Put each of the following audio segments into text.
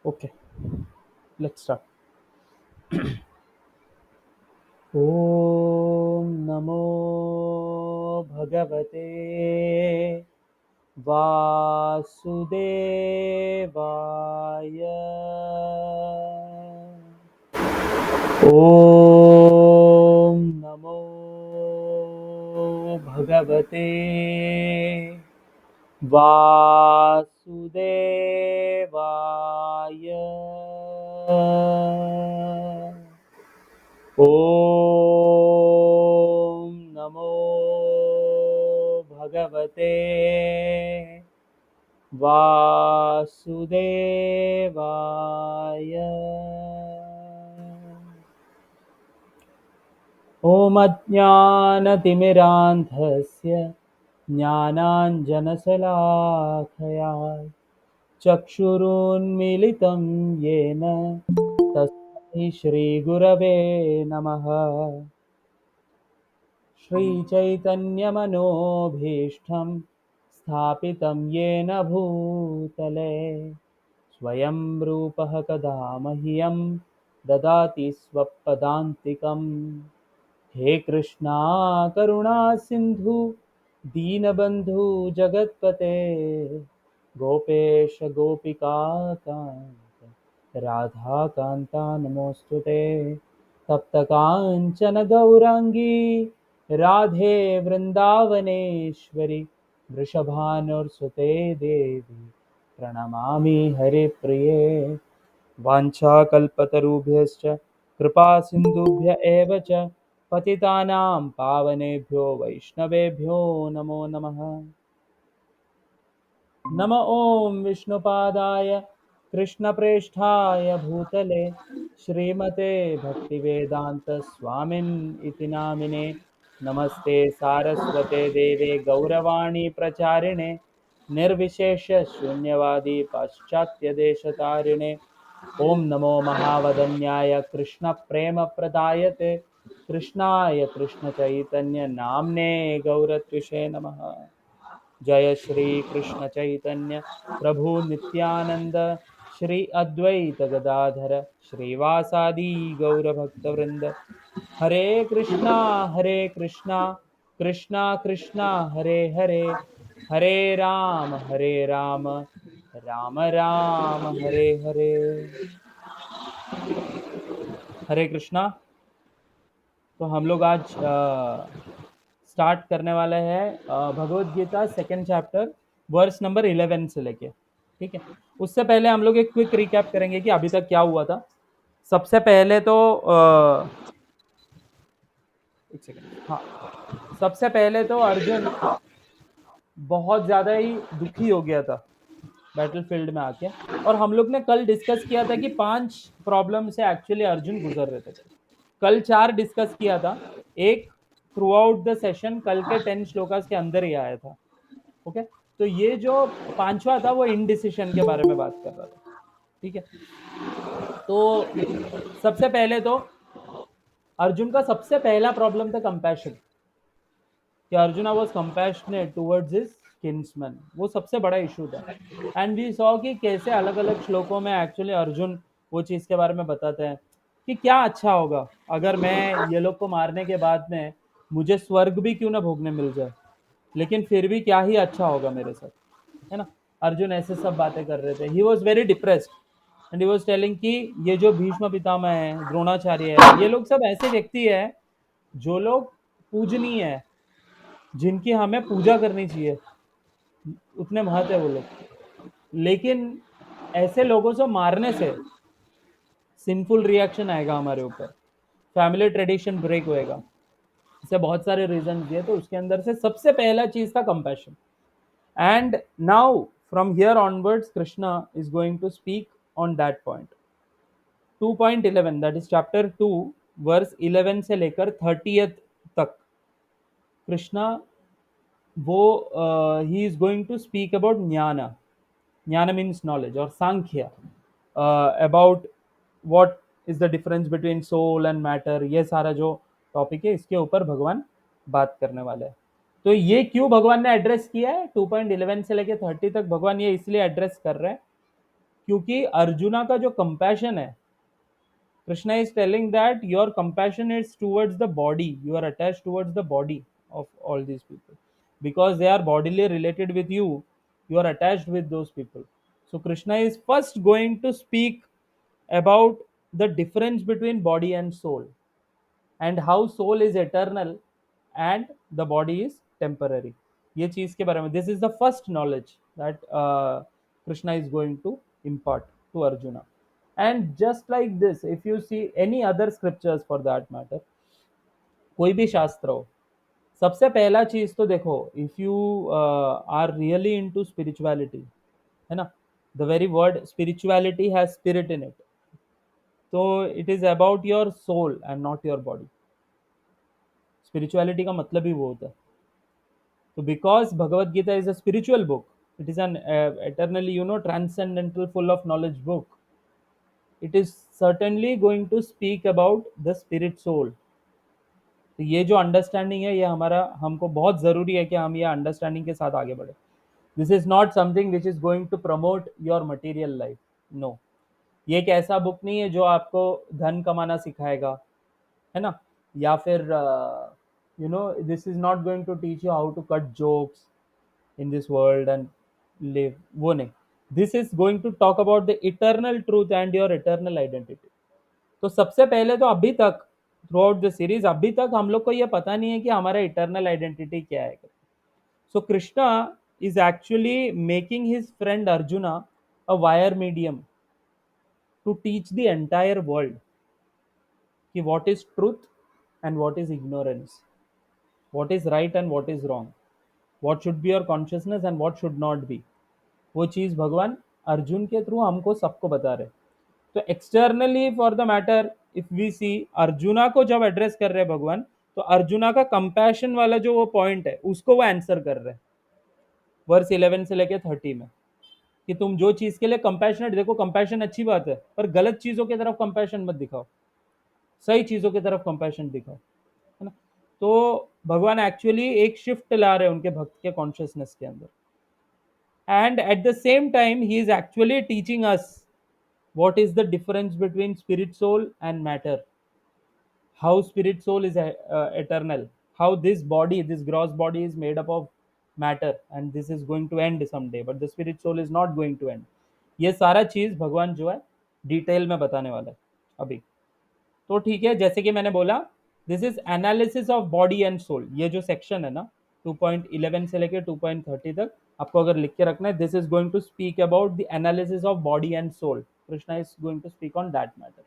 Okay, let's start. ॐ नमो भगवते वासुदेवाय। ॐ नमो भगवते वासुदेवाय। ॐ नमो भगवते वासुदेवाय। ॐ अज्ञानतिमिरान्धस्य ज्ञानाञ्जनशलाखया चक्षुरुन्मीलितं येन तस्मै श्रीगुरवे नमः। श्रीचैतन्यमनोभीष्टं स्थापितं येन भूतले स्वयं रूपः कदा मह्यं ददाति स्वपदान्तिकम्। हे कृष्णा करुणा सिन्धु दीनबन्धु जगत्पते गोपेश गोपिका कान्त राधाकान्ता नमोऽस्तुते। तप्तकाञ्चन गौराङ्गी राधे वृन्दावनेश्वरि वृषभानुसुते देवी प्रणमामि हरिप्रिये। वाञ्छाकल्पतरुभ्यश्च कृपासिन्धुभ्य एव च पतितानां पावनेभ्यो वैष्णवेभ्यो नमो नमः। नम ॐ विष्णुपादाय कृष्णप्रेष्ठाय भूतले श्रीमते भक्तिवेदान्तस्वामिन् इति नामिने। नमस्ते सारस्वते देवे गौरवाणी प्रचारिणे निर्विशेषशून्यवादी पाश्चात्यदेशतारिणे। ॐ नमो महावदन्याय कृष्णप्रेमप्रदायते कृष्णाय कृष्णचैतन्यनाम्ने गौरत्विषे नमः। जय श्री कृष्ण चैतन्य प्रभु नित्यानंद श्री अद्वैत गदाधर श्रीवासादि गौरभक्तवृंद। हरे कृष्णा कृष्णा कृष्णा हरे हरे, हरे राम राम राम हरे हरे। हरे कृष्णा। तो हम लोग आज स्टार्ट करने वाले हैं Bhagavad Gita second chapter verse number 11 से लेके। ठीक है, उससे पहले हम लोग एक क्विक रिकैप करेंगे कि अभी तक क्या हुआ था। सबसे पहले तो एक सेकेंड, हाँ, सबसे पहले तो अर्जुन बहुत ज़्यादा ही दुखी हो गया था बैटलफील्ड में आके। और हम लोग ने कल डिस्कस किया था कि 5 प्रॉब्लम से एक्चुअली अर्जुन गुजर रहे थे। कल 4 डिस्कस किया था, एक थ्रू आउट द सेशन कल के 10 श्लोकास के अंदर ही आया था। ओके, तो ये जो पांचवा था वो इनडिसिशन के बारे में बात कर रहा था। ठीक है, तो सबसे पहले तो अर्जुन का सबसे पहला प्रॉब्लम था कंपैशन, कि arjuna was compassionate towards his kinsman. वो सबसे बड़ा इशू था। एंड वी सॉ कि कैसे अलग अलग श्लोकों में एक्चुअली अर्जुन वो चीज़ के बारे में बताते हैं कि क्या अच्छा होगा अगर मैं ये लोग को मारने के बाद में मुझे स्वर्ग भी क्यों ना भोगने मिल जाए, लेकिन फिर भी क्या ही अच्छा होगा मेरे साथ, है ना। अर्जुन ऐसे सब बातें कर रहे थे। He was very depressed and he was telling कि ये जो भीष्म पितामह है, द्रोणाचार्य है, ये लोग सब ऐसे व्यक्ति है जो लोग पूजनीय है, जिनकी हमें पूजा करनी चाहिए, उतने महत्व है वो लोग। लेकिन ऐसे लोगों से मारने से सिंफुल रिएक्शन आएगा हमारे ऊपर, फैमिली ट्रेडिशन ब्रेक होएगा। इसे बहुत सारे रीजन दिए, तो उसके अंदर से सबसे पहला चीज था compassion. And now from here onwards Krishna is going to speak on that point. 2.11, that is chapter 2 verse 11 से लेकर 30th तक कृष्णा वो he is going to speak about jnana. Jnana means knowledge, or sankhya, about what is the difference between soul and matter। ये सारा जो topic है इसके ऊपर भगवान बात करने वाले हैं। तो ये क्यों भगवान ने एड्रेस किया है 2.11 से लेकर 30 तक, भगवान ये इसलिए एड्रेस कर रहे हैं क्योंकि अर्जुना का जो कंपैशन है, Krishna is telling that your compassion is towards the body. You are attached towards the body of all these people. Because they are bodily related with you, you are attached with those people. So Krishna is first going to speak about the difference between body and soul, and how soul is eternal and the body is temporary. ये चीज के बारे में, this is the first knowledge that Krishna is going to impart to Arjuna. And just like this, if you see any other scriptures for that matter, कोई भी शास्त्र हो, सबसे पहला चीज तो देखो, if you are really into spirituality, है ना, the very word spirituality has spirit in it, तो it is about your soul and not your body. Spirituality का मतलब ही वो होता है. तो because Bhagavad Gita is a spiritual book, it is an eternally, transcendental, full of knowledge book. It is certainly going to speak about the spirit soul. तो ये जो अंडरस्टैंडिंग है, ये हमारा, हमको बहुत ज़रूरी है कि हम ये अंडरस्टैंडिंग के साथ आगे बढ़े. This is not something which is going to promote your material life. No, ये एक ऐसा बुक नहीं है जो आपको धन कमाना सिखाएगा, है ना, या फिर this is not going to teach you how to cut jokes in this world and live. वो नहीं. This is going to talk about the eternal truth and your eternal identity. तो सबसे पहले तो अभी तक, थ्रू आउट द सीरीज, अभी तक हम लोग को ये पता नहीं है कि हमारा इटर्नल आइडेंटिटी क्या है. सो Krishna is actually making his friend Arjuna a wire medium to teach the entire world कि what is truth and what is ignorance, what is right and what is wrong, what should be your consciousness and what should not be. वो चीज़ भगवान अर्जुन के through हमको सबको बता रहे. तो externally for the matter, if we see, Arjuna को जब एड्रेस कर रहे हैं भगवान, तो अर्जुना का कंपैशन वाला जो वो पॉइंट है, उसको वो आंसर कर रहे हैं वर्स 11 से लेके 30 में, कि तुम जो चीज के लिए कंपैशनेट, देखो कंपैशन अच्छी बात है, पर गलत चीजों की तरफ कंपैशन मत दिखाओ, सही चीजों की तरफ कंपैशन दिखाओ, है ना. तो भगवान एक्चुअली एक शिफ्ट ला रहे हैं उनके भक्त के कॉन्शियसनेस के अंदर, and eight the same time he is actually teaching us what is the difference between spirit soul and matter, how spirit soul is eternal, how this body, this gross body is made up of matter, and this is going to end someday, but the spirit soul is not going to end. ये सारा चीज भगवान जो है detail में बताने वाला है अभी. तो ठीक है, जैसे कि मैंने बोला, this is analysis of body and soul. ये जो सेक्शन है ना, 2.11 से लेकर 2.30 तक, आपको अगर लिख के रखना है, this is going to speak about the analysis of body and soul. Krishna is going to speak on that matter.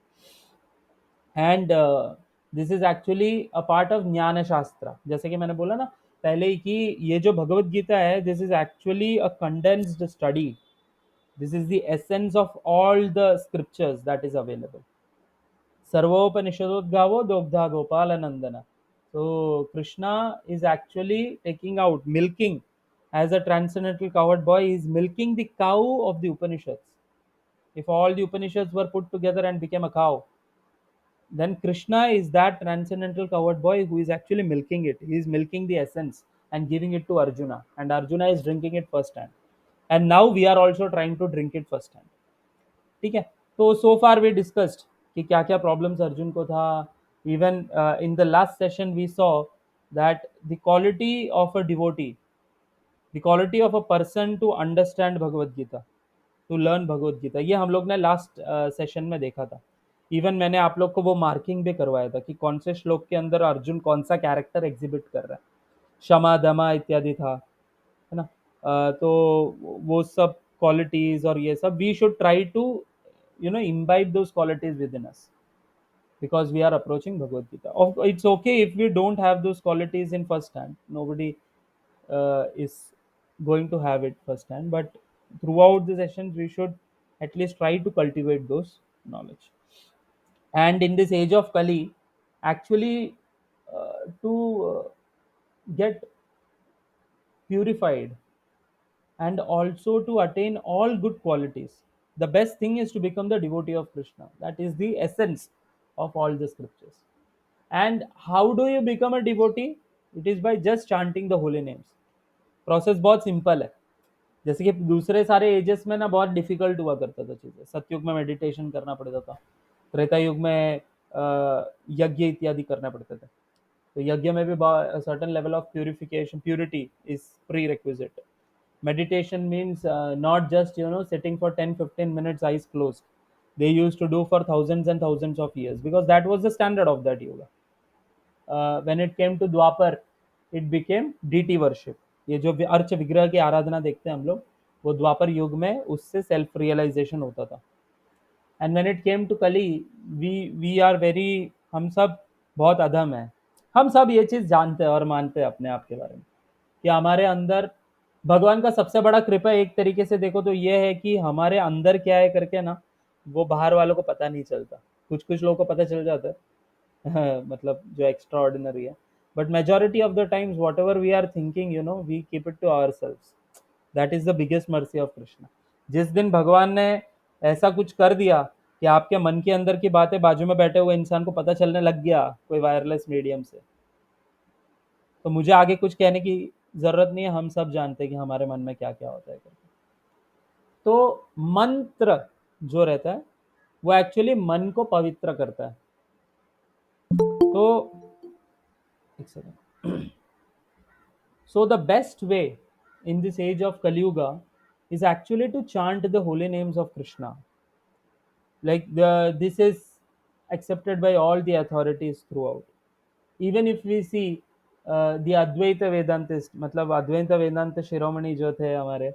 And this is actually a part of gyan shastra. जैसे कि मैंने बोला ना पहले ही कि ये जो भगवत गीता है, this is actually a condensed study. This is the essence of all the scriptures that is available. सर्वोपनिषदोद्गावो दोग्धा गोपाल नंदना. So Krishna is actually taking out, milking, as a transcendental cowherd boy, he is milking the cow of the Upanishads. If all the Upanishads were put together and became a cow, then Krishna is that transcendental cowherd boy who is actually milking it. He is milking the essence and giving it to Arjuna, and Arjuna is drinking it first hand. And now we are also trying to drink it first hand. ठीक है. तो सो far we discussed कि क्या क्या problems Arjun को था. Even in the last session we saw that the quality of a devotee, the quality of a person to understand Bhagavad Gita, to learn Bhagavad Gita, ये हम लोग ने लास्ट सेशन में देखा था. इवन मैंने आप लोग को वो मार्किंग भी करवाया था कि कौन से श्लोक के अंदर अर्जुन कौन सा कैरेक्टर एग्जिबिट कर रहा है. क्षमा दमा इत्यादि था, है ना. तो वो सब क्वालिटीज और ये सब, we should try to imbibe those qualities within us, because we are approaching Bhagavad Gita. It's okay if we don't have those qualities in first hand. Nobody is going to have it first hand, but throughout the sessions we should at least try to cultivate those knowledge. And in this age of Kali, actually, to get purified and also to attain all good qualities, the best thing is to become the devotee of Krishna. That is the essence of all the scriptures. And how do you become a devotee? It is by just chanting the holy names. Process बहुत simple है. जैसे कि दूसरे सारे edges में ना बहुत difficult हुआ करता था चीजें, सतयुग में मेडिटेशन करना पड़ता था, त्रेता युग में यज्ञ इत्यादि करना पड़ते थे, तो यज्ञ में भी certain level of purification, purity is pre requisite. Meditation means not just sitting for 10-15 minutes eyes closed. They used to do for thousands and thousands of years because that was the standard of that yoga. When it came to Dwapar, it became deity worship. ये जो urge विग्रह की आराधना देखते हैं हम लोग, वो द्वापर युग में उससे सेल्फ रियलाइजेशन होता था. And when it came to Kali, we are very, हम सब बहुत अधम है. हम सब ये चीज जानते हैं और मानते हैं अपने आप के बारे में कि हमारे अंदर भगवान का सबसे बड़ा कृपा एक तरीके से देखो तो ये है कि हमारे अंदर क्या है करके ना, वो बाहर वालों को पता नहीं चलता. कुछ कुछ लोगों को पता चल जाता है मतलब जो एक्स्ट्रा ऑर्डिनरी है, but majority of the times whatever we are thinking we keep it to ourselves. That is the biggest mercy of Krishna. जिस दिन भगवान ने ऐसा कुछ कर दिया कि आपके मन के अंदर की बातें बाजू में बैठे हुए इंसान को पता चलने लग गया कोई वायरलेस मीडियम से, तो मुझे आगे कुछ कहने की जरूरत नहीं है. हम सब जानते हैं कि हमारे मन में क्या क्या होता है करके. तो मंत्र जो रहता है वो एक्चुअली मन को पवित्र करता है. तो एक second. So the best way in this age of Kali Yuga is actually to chant the holy names of Krishna. Like this is accepted by all the authorities throughout. Even if we see the Advaita Vedantist, मतलब अद्वैत वेदांत शिरोमणि जो थे हमारे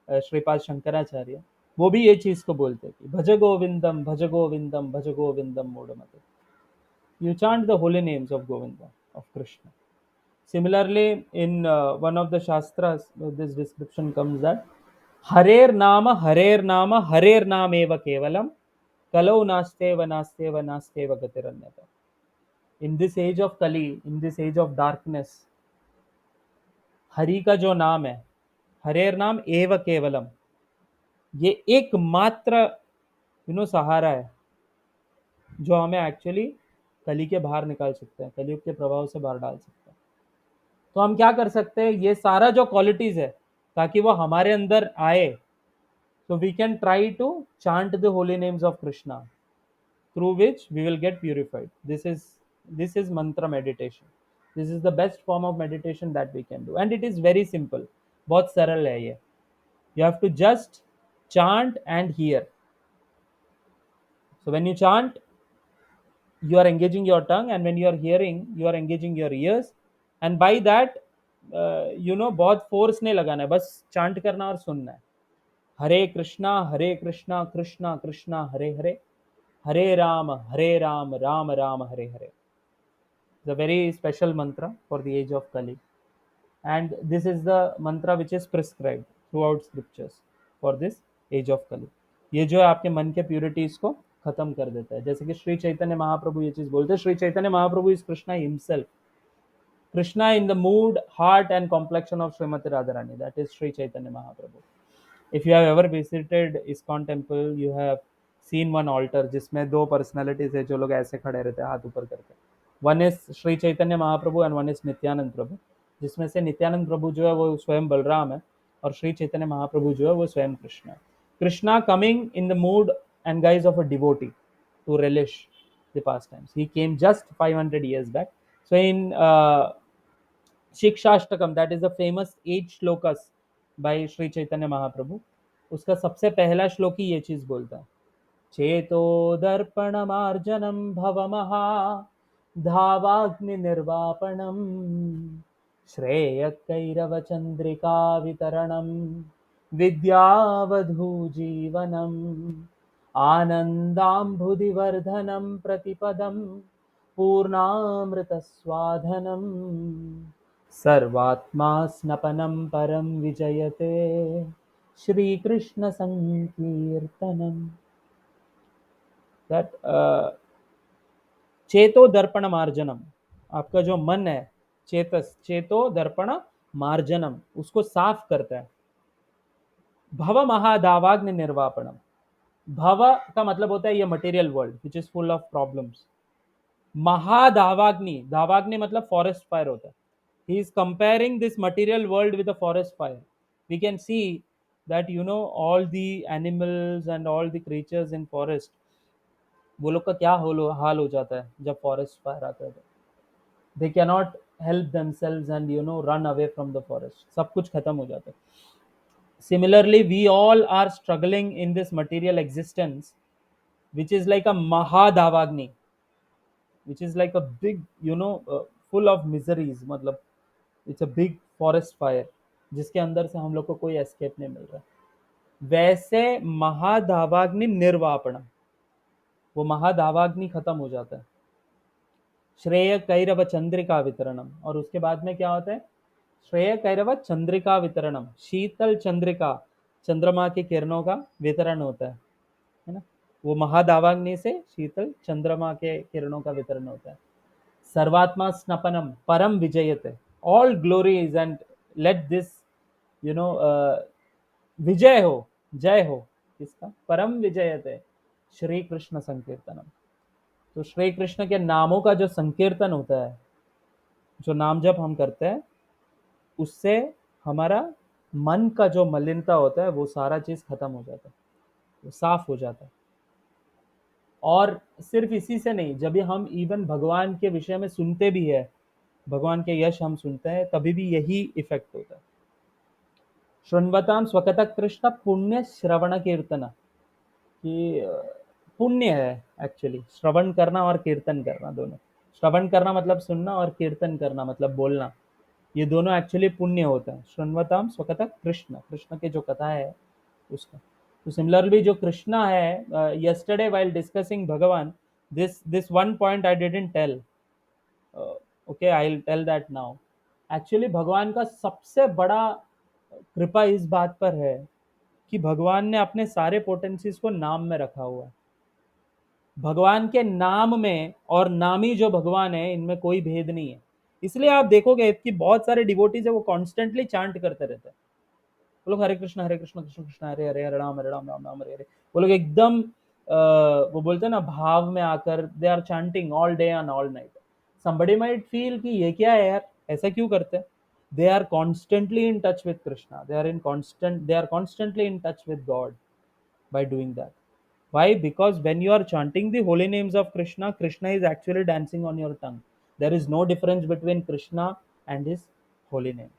श्रीपाद शंकराचार्य, वो भी ये चीज को बोलते कि भज गोविंदम भज गोविंदम भज गोविंदम मूढ़मते. You chant the holy names of Govinda, of Krishna. Similarly, in one of the Shastras, this description comes that Harer Nama Eva Kevalam Kalau Nasteva Nasteva Nasteva Gatiranyata. In this age of Kali, in this age of darkness, Hari का जो नाम है, हरेर नाम एव केवलम, ये एकमात्र सहारा है जो हमें एक्चुअली कली के बाहर निकाल सकते हैं, कलयुग के प्रभाव से बाहर डाल सकते हैं. तो हम क्या कर सकते हैं, ये सारा जो क्वालिटीज है ताकि वो हमारे अंदर आए, so we can try to chant the holy names of Krishna through which we will get purified. This is mantra meditation. This is the best form of meditation that we can do, and it is very simple. बहुत सरल है ये. You have to just chant and hear. So when you chant, you are engaging your tongue, and when you are hearing, you are engaging your ears, and by that बहुत force नहीं लगाना है, बस chant करना और सुनना है. हरे कृष्णा कृष्णा कृष्णा हरे हरे, हरे राम राम राम हरे हरे. It's a very special mantra for the age of Kali, and this is the mantra which is prescribed throughout scriptures for this age of Kali. ये जो है आपके मन के प्यूरिटीज को खत्म कर देता है. जैसे कि श्री चैतन्य महाप्रभु ये चीज बोलते हैं. Shri Chaitanya Mahaprabhu is Krishna himself. Krishna in the mood, heart, and complexion of Srimati Radharani. That is Sri Chaitanya Mahaprabhu. If you have ever visited ISKCON temple, you have seen one altar जिसमें दो personalities है जो लोग ऐसे खड़े रहते हैं हाथ ऊपर करके. One is Sri Chaitanya Mahaprabhu and one is Nityanand Prabhu. जिसमें से नित्यानंद प्रभु जो है वो स्वयं बलराम है और श्री चैतन्य महाप्रभु जो है वो स्वयं कृष्ण है. Krishna coming in the mood and guise of a devotee to relish the pastimes. He came just 500 years back. So in Shikshashtakam, that is the famous 8 श्लोकस बाय श्री चैतन्य महाप्रभु, उसका सबसे पहला श्लोक ही ये चीज बोलता है. चेतो दर्पण मार्जनम भव महा धावाग्नि निर्वापणम श्रेय कैरव चंद्रिका वितरणम विद्यावधू जीवनम आनंदाम्भुदिवर्धनम प्रतिपदम पूर्णामृत स्वाधनम सर्वात्मा स्नपनं परम विजयते श्री कृष्ण संकीर्तनम. दैट चेतो दर्पण मार्जनम, आपका जो मन है चेतस, चेतो दर्पण मार्जनम, उसको साफ करता है. भव महादावाग्नि निर्वापणम, भव का मतलब होता है ये material world which is full of problems. महादावाग्नि, दावाग्नि मतलब फॉरेस्ट फायर होता है. He is comparing this material world with a forest fire. We can see that all the animals and all the creatures in forest, वो लोग का क्या हाल हो जाता है जब फॉरेस्ट फायर आता है तो they can not help themselves and run away from the forest, सब कुछ खत्म हो जाता है. Similarly, we all are struggling in this material existence, which is like a Mahadavagni, which is like a big, full of miseries. मतलब it's a big forest fire, जिसके अंदर से हम लोग को कोई escape नहीं मिल रहा. वैसे महादावाग्नि निर्वापणम, वो महादावाग्नि खत्म हो जाता है. श्रेय कैरव चंद्रिका वितरणम, और उसके बाद में क्या होता है? श्रेय कैरव चंद्रिका वितरणम, शीतल चंद्रिका, चंद्रमा की किरणों का वितरण होता है ना. वो महादावाग्नि से शीतल चंद्रमा के किरणों का वितरण होता है. सर्वात्मा स्नपनम परम विजयते, all glories and let this you know विजय हो, जय हो किसका? परम विजयते श्री कृष्ण संकीर्तनम. तो श्री कृष्ण के नामों का जो संकीर्तन होता है, जो नाम जप हम करते हैं, उससे हमारा मन का जो मलिनता होता है वो सारा चीज खत्म हो जाता है, वो साफ हो जाता है. और सिर्फ इसी से नहीं, जब भी हम इवन भगवान के विषय में सुनते भी है, भगवान के यश हम सुनते हैं, तभी भी यही इफेक्ट होता है. शृण्वताम स्वकतः कृष्ण पुण्य श्रवण कीर्तन, कि पुण्य है एक्चुअली श्रवण करना और कीर्तन करना दोनों. श्रवण करना मतलब सुनना, और कीर्तन करना मतलब बोलना. ये दोनों एक्चुअली पुण्य होता है. शृण्वताम स्वकतः कृष्ण, कृष्ण के जो कथा है उसका. तो सिमिलरली जो कृष्णा है, yesterday while discussing भगवान, this one point I didn't tell. Okay, I'll tell that now. Actually भगवान का सबसे बड़ा कृपा इस बात पर है कि भगवान ने अपने सारे पोटेंसीज को नाम में रखा हुआ है. भगवान के नाम में और नामी जो भगवान है, इनमें कोई भेद नहीं है. इसलिए आप देखोगे कि बहुत सारे डिवोटीज है वो कॉन्स्टेंटली चांट करते रहते हैं. वो लोग हरे कृष्ण कृष्ण कृष्ण हरे हरे, हरे राम राम राम हरे हरे. वो लोग एकदम वो बोलते हैं ना, भाव में आकर they are chanting all day and all night. Somebody might feel कि ये क्या है यार, ऐसा क्यों करते हैं? They are constantly in touch with Krishna, they are constantly in touch with God by doing that. Why? Because when you are chanting the holy names of Krishna, Krishna is actually dancing on your tongue. There is no difference between Krishna and his holy name.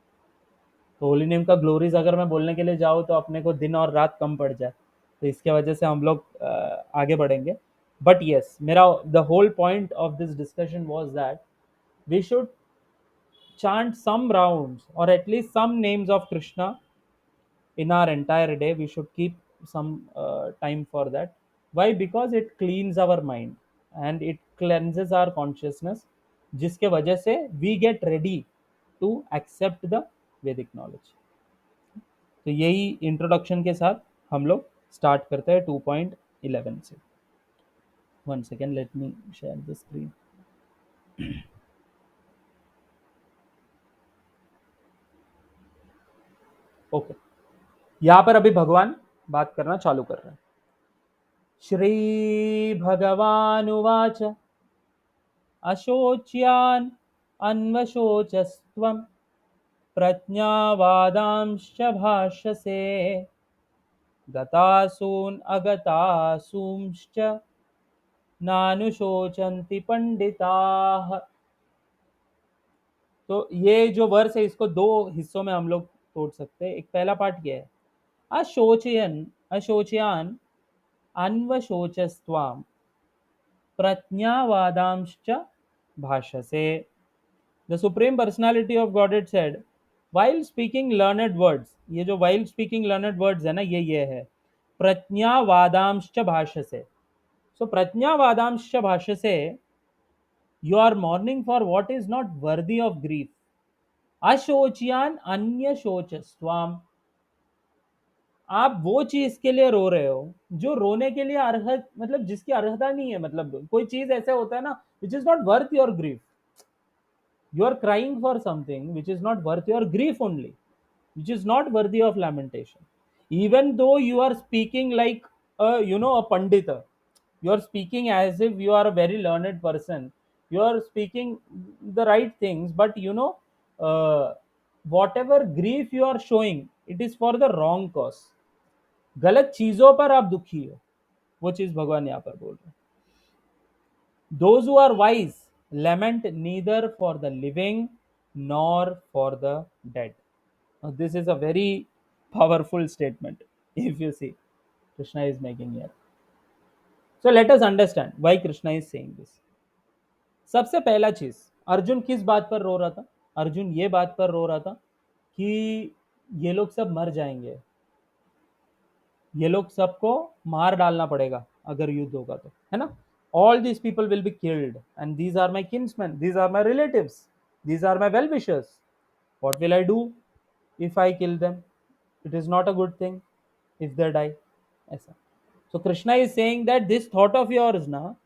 तो holy name का glories अगर मैं बोलने के लिए जाऊँ तो अपने को दिन और रात कम पड़ जाए, तो इसके वजह से हम लोग आगे बढ़ेंगे. बट यस, मेरा the whole point of this discussion was that we should chant some rounds or at least some names of Krishna in our entire day. We should keep some time for that. Why? Because it cleans our mind and it cleanses our consciousness, जिसके वजह से we get ready to accept the Vedic knowledge. तो यही introduction के साथ हम लोग start करते हैं 2.11 से. One second, let me share the screen. Okay, यहाँ पर अभी भगवान बात करना चालू कर रहे हैं. श्री भगवानुवाच अशोच्यान् अन्वशोचस्त्वं प्रज्ञावादांश्च भाषसे गतासून् अगतासूंश्च नानुशोचन्ति पंडिताः. तो ये जो वर्स है, इसको दो हिस्सों में हम लोग तोड़ सकते हैं. एक पहला पार्ट ये है, अशोचयन अशोचयान अन्वशोचस्त्वाम प्रज्ञावादांश्च भाषसे. The Supreme Personality of Godhead said, while speaking learned words, ये जो while speaking learned words है ना, ये है प्रज्ञावादांश्च भाषसे. So प्रज्ञावादांश्च भाषसे, you are mourning for what is not worthy of grief. अशोचियान अन्य शोचस्वाम, आप वो चीज के लिए रो रहे हो जो रोने के लिए अर्हत, मतलब जिसकी अर्हता नहीं है. मतलब कोई चीज ऐसे होता है ना, which is not worth your grief. You are crying for something which is not worth your grief only, which is not worthy of lamentation. Even though you are speaking like a pandita, you are speaking as if you are a very learned person, you are speaking the right things, but whatever grief you are showing, it is for the wrong cause. गलत चीजों पर आप दुखी हो, वो चीज भगवान यहां पर बोल रहे हैं। Those who are wise lament neither for the living nor for the dead. Now, this is a very powerful statement, if you see, Krishna is making here. So let us understand why Krishna is saying this. सबसे पहला चीज, अर्जुन किस बात पर रो रहा था? अर्जुन ये बात पर रो रहा था कि ये लोग सब मर जाएंगे, ये लोग सबको मार डालना पड़ेगा अगर युद्ध होगा तो, है ना? All these people will be killed and these are my kinsmen, these are my relatives, these are my well wishers. What will I do if I kill them? It is not a good thing if they die. ऐसा. So Krishna is saying that this thought of yours now,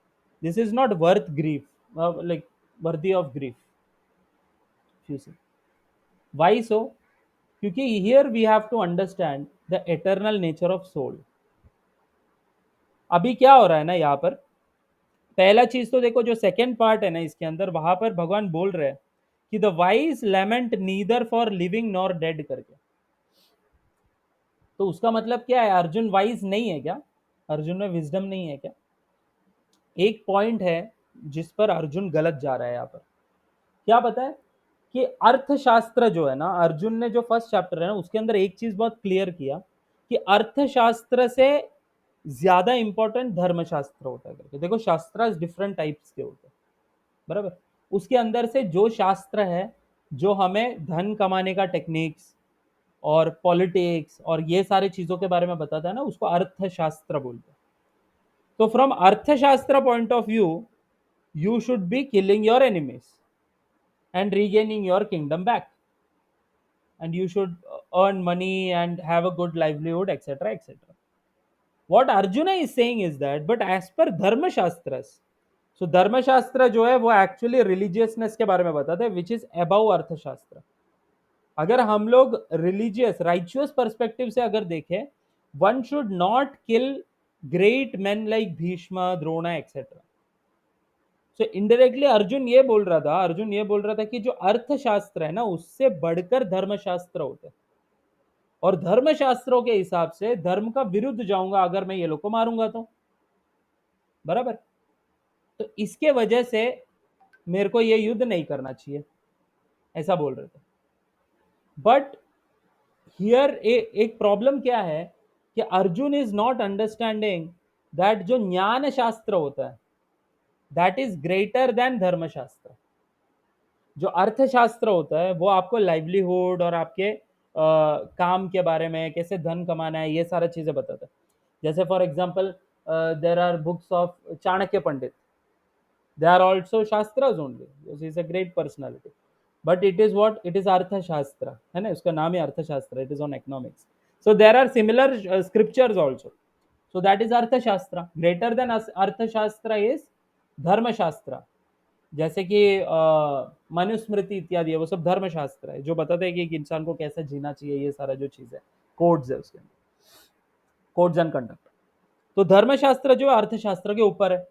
this is not worth grief, like worthy of grief, if you see. Why so? क्योंकि here we have to understand the eternal nature of soul. अभी क्या हो रहा है ना यहाँ पर, पहला चीज तो देखो, जो सेकंड पार्ट है ना इसके अंदर, वहां पर भगवान बोल रहे हैं कि the wise lament neither for living nor dead करके। तो उसका मतलब क्या है? अर्जुन वाइज नहीं है क्या? अर्जुन में विजडम नहीं है क्या? एक पॉइंट है जिस पर अर्जुन गलत जा रहा है यहाँ पर। क्या पता है कि अर्थशास्त्र जो है ना, अर्जुन ने जो फर्स्ट चैप्टर है ना उसके अंदर एक चीज बहुत क्लियर किया कि अर्थशास्त्र से ज्यादा इंपॉर्टेंट धर्मशास्त्र होता है करके। देखो, शास्त्र डिफरेंट टाइप्स के होते हैं, बराबर। उसके अंदर से जो शास्त्र है जो हमें धन कमाने का टेक्निक्स और पॉलिटिक्स और ये सारे चीजों के बारे में बताता है ना, उसको अर्थशास्त्र बोलते हैं। तो फ्रॉम अर्थशास्त्र point of view, you should be killing your enemies and regaining your kingdom back, and you should earn money and have a good livelihood, etc., etc. What Arjuna is saying is that, but as per dharma shastras, so dharma shastra जो है वो actually religiousness के बारे में बताता है, which is above अर्थशास्त्र। अगर हम लोग रिलीजियस राइचुअस पर्सपेक्टिव से अगर देखें, one should not kill great man like Bhishma, Drona, etcetera. So indirectly Arjun ये बोल रहा था कि जो अर्थशास्त्र है ना उससे बढ़कर धर्मशास्त्र होते हैं, और धर्मशास्त्रों के हिसाब से धर्म का विरुद्ध जाऊंगा अगर मैं ये लोग को मारूंगा तो, बराबर। तो इसके वजह से मेरे को ये युद्ध नहीं करना चाहिए, ऐसा बोल रहे थे। बट हियर एक प्रॉब्लम क्या है कि Arjun is not understanding that जो ज्ञान शास्त्र होता है दैट इज ग्रेटर देन धर्मशास्त्र। जो अर्थशास्त्र होता है वो आपको लाइवलीहुड और आपके काम के बारे में, कैसे धन कमाना है, ये सारा चीजें बताता है। जैसे for example there are books of Chanakya Pandit, they are also shastras only, is a great personality, but it is what, it is Arthashastra, है ना, उसका नाम है Arthashastra, it is on economics. So there are similar scriptures also, so that is Arthashastra. Greater than Arthashastra is Dharmashastra. जैसे कि मनुस्मृति इत्यादि है, वो सब धर्मशास्त्र है जो बताते हैं कि एक इंसान को कैसे जीना चाहिए, ये सारा जो चीज है, कोड्स है उसके अंदर, कोड्स एंड कंडक्ट। तो धर्मशास्त्र जो अर्थशास्त्र के ऊपर है।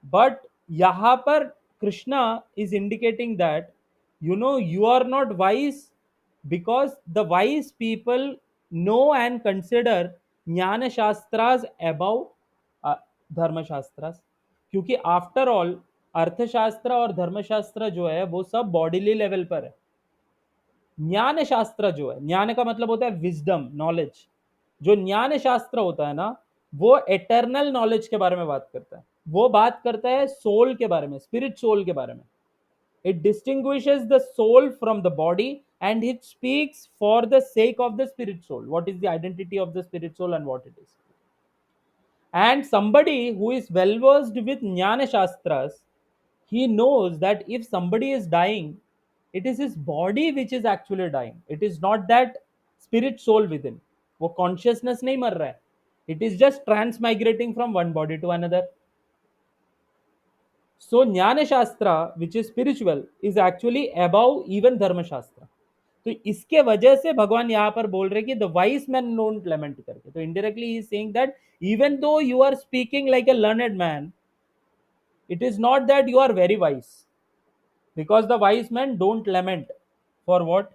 बट यहां पर Krishna is indicating that you are not wise because the wise people know and consider gyan shastras about धर्मशास्त्रास। क्योंकि आफ्टर ऑल अर्थशास्त्र और धर्मशास्त्र जो है वो सब बॉडीली लेवल पर है। ज्ञान शास्त्र जो है, ज्ञान का मतलब होता है विजडम, नॉलेज। जो ज्ञान शास्त्र होता है ना वो एटर्नल नॉलेज के बारे में बात करता है, वो बात करता है सोल के बारे में, स्पिरिट सोल के बारे में। It distinguishes the soul from the body and it speaks for the sake of the spirit soul, what is the identity of the spirit soul and what it is. And somebody who is well versed with Jnana Shastras, he knows that if somebody is dying, it is his body which is actually dying. It is not that spirit soul within. वो consciousness नहीं मर रहा है. It is just transmigrating from one body to another. So Jnana Shastra, which is spiritual, is actually above even Dharma Shastra. तो इसके वजह से भगवान यहाँ पर बोल रहे कि the wise man don't lament करके। तो indirectly he is saying that even though you are speaking like a learned man, it is not that you are very wise, because the wise men don't lament for what,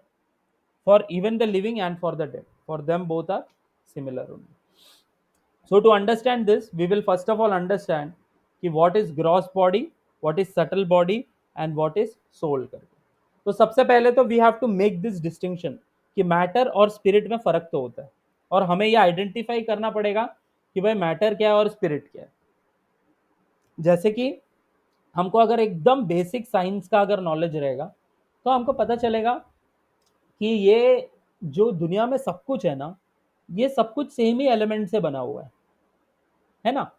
for even the living and for the dead, for them both are similar only. So to understand this, we will first of all understand कि what is gross body, what is subtle body, and what is soul करके. तो सबसे पहले तो we have to make this distinction कि matter और spirit में फर्क तो होता है, और हमें ये आइडेंटिफाई करना पड़ेगा कि भाई मैटर क्या है और स्पिरिट क्या है. जैसे कि हमको अगर एकदम बेसिक साइंस का अगर नॉलेज रहेगा, तो हमको पता चलेगा कि ये जो दुनिया में सब कुछ है ना, ये सब कुछ सेम ही एलिमेंट से बना हुआ है ना.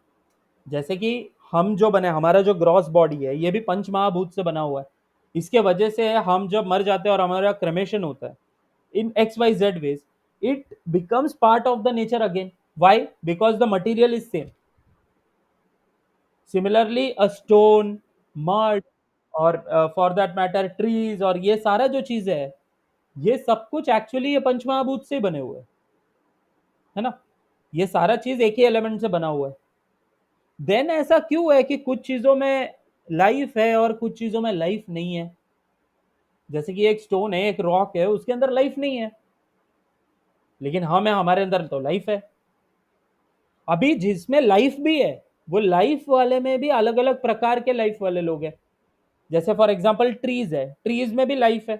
जैसे कि हम जो बने, हमारा जो ग्रॉस बॉडी है, ये भी पंच महाभूत से बना हुआ है. इसके वजह से हम जब मर जाते हैं और हमारा क्रेमेशन होता है in X Y Z ways, it becomes part of the nature again. Why? Because the material is same. Similarly a stone, mud, और फॉर दैट मैटर ट्रीज, और ये सारा जो चीज है, ये सब कुछ एक्चुअली ये पंचमहाभूत से बने हुए हैं, है ना. ये सारा चीज एक ही एलिमेंट से बना हुआ है. देन ऐसा क्यों है कि कुछ चीजों में लाइफ है और कुछ चीजों में लाइफ नहीं है. जैसे कि एक स्टोन है, एक रॉक है, उसके अंदर लाइफ नहीं है, लेकिन हम है, हमारे अंदर तो लाइफ है. अभी जिसमें लाइफ भी है, वो लाइफ वाले में भी अलग अलग प्रकार के लाइफ वाले लोग हैं. जैसे फॉर एग्जांपल ट्रीज है, ट्रीज में भी लाइफ है,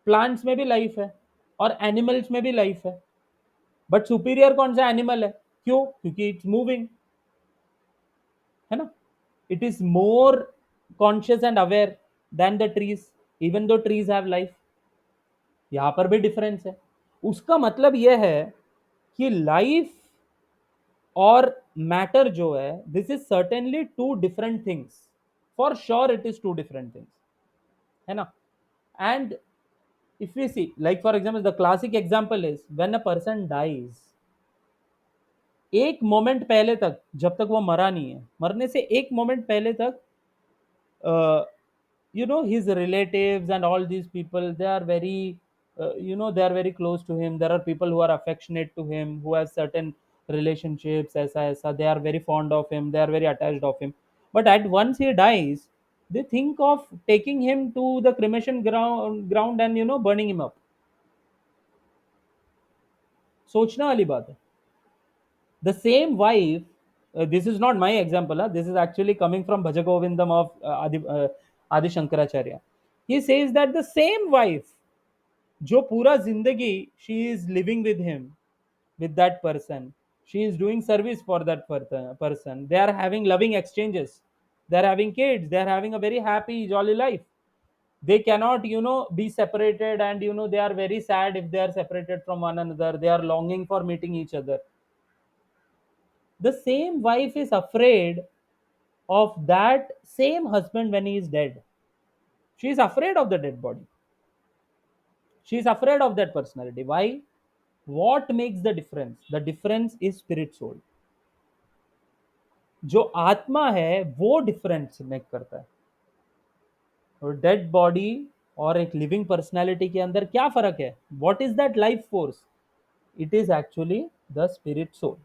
प्लांट्स में भी लाइफ है, और एनिमल्स में भी लाइफ है. बट सुपीरियर कौन सा एनिमल है? क्यों? क्योंकि इट्स मूविंग, है ना. It is more conscious and aware than the trees, even though trees have life. यहां पर भी डिफरेंस है. उसका मतलब यह है कि लाइफ और मैटर जो है, this is certainly two different things. For sure it is two different things, है ना. And if we see, like for example, the classic example is when a person dies, एक मोमेंट पहले तक, जब तक वो मरा नहीं है, मरने से एक मोमेंट पहले तक, his relatives and all these people, they are very, they are very close to him. There are people who are affectionate to him, who have certain relationships, aisa, they are very fond of him, they are very attached of him. But at once he dies, they think of taking him to the cremation ground and burning him up. सोचना वाली बात है. The same wife, this is not my example, this is actually coming from Bhajagovindam of Adi Shankaracharya. He says that the same wife, जो पूरा जिंदगी she is living with him, with that person, she is doing service for that person, they are having loving exchanges, they are having kids, they are having a very happy jolly life. They cannot be separated, and they are very sad if they are separated from one another, they are longing for meeting each other. The same wife is afraid of that same husband when he is dead. She is afraid of the dead body. She is afraid of that personality. Why? What makes the difference? The difference is spirit soul. जो आत्मा है वो difference make करता है. और dead body और एक living personality के अंदर क्या फर्क है? What is that life force? It is actually the spirit soul.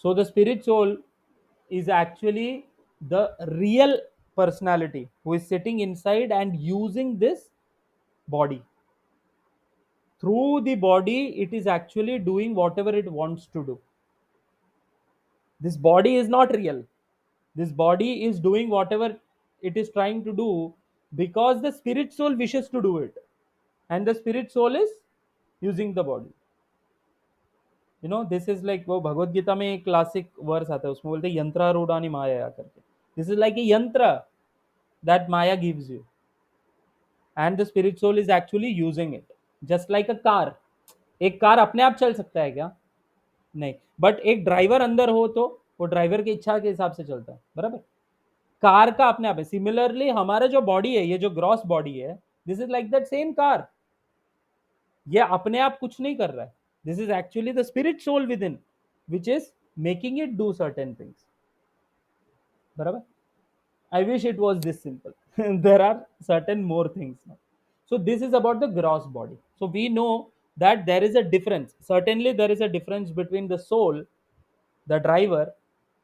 So the spirit soul is actually the real personality who is sitting inside and using this body. Through the body, it is actually doing whatever it wants to do. This body is not real. This body is doing whatever it is trying to do because the spirit soul wishes to do it. And the spirit soul is using the body. This is like, वो भगवत गीता में एक classic verse आता है, उसमें बोलते हैं यंत्रारूढ़ानी माया करके. This is like a yantra that Maya gives you, and the spirit soul is actually using it. Just like a car. एक कार अपने आप चल सकता है क्या? नहीं. बट एक ड्राइवर अंदर हो तो वो ड्राइवर की इच्छा के हिसाब से चलता है, बराबर. कार का अपने आप है. सिमिलरली हमारा जो बॉडी है, ये जो ग्रॉस बॉडी है, this is like that same car. ये अपने आप कुछ नहीं कर रहा है. This is actually the spirit soul within which is making it do certain things. Barabar? I wish it was this simple. There are certain more things now. So this is about the gross body. So we know that there is a difference. Certainly there is a difference between the soul, the driver,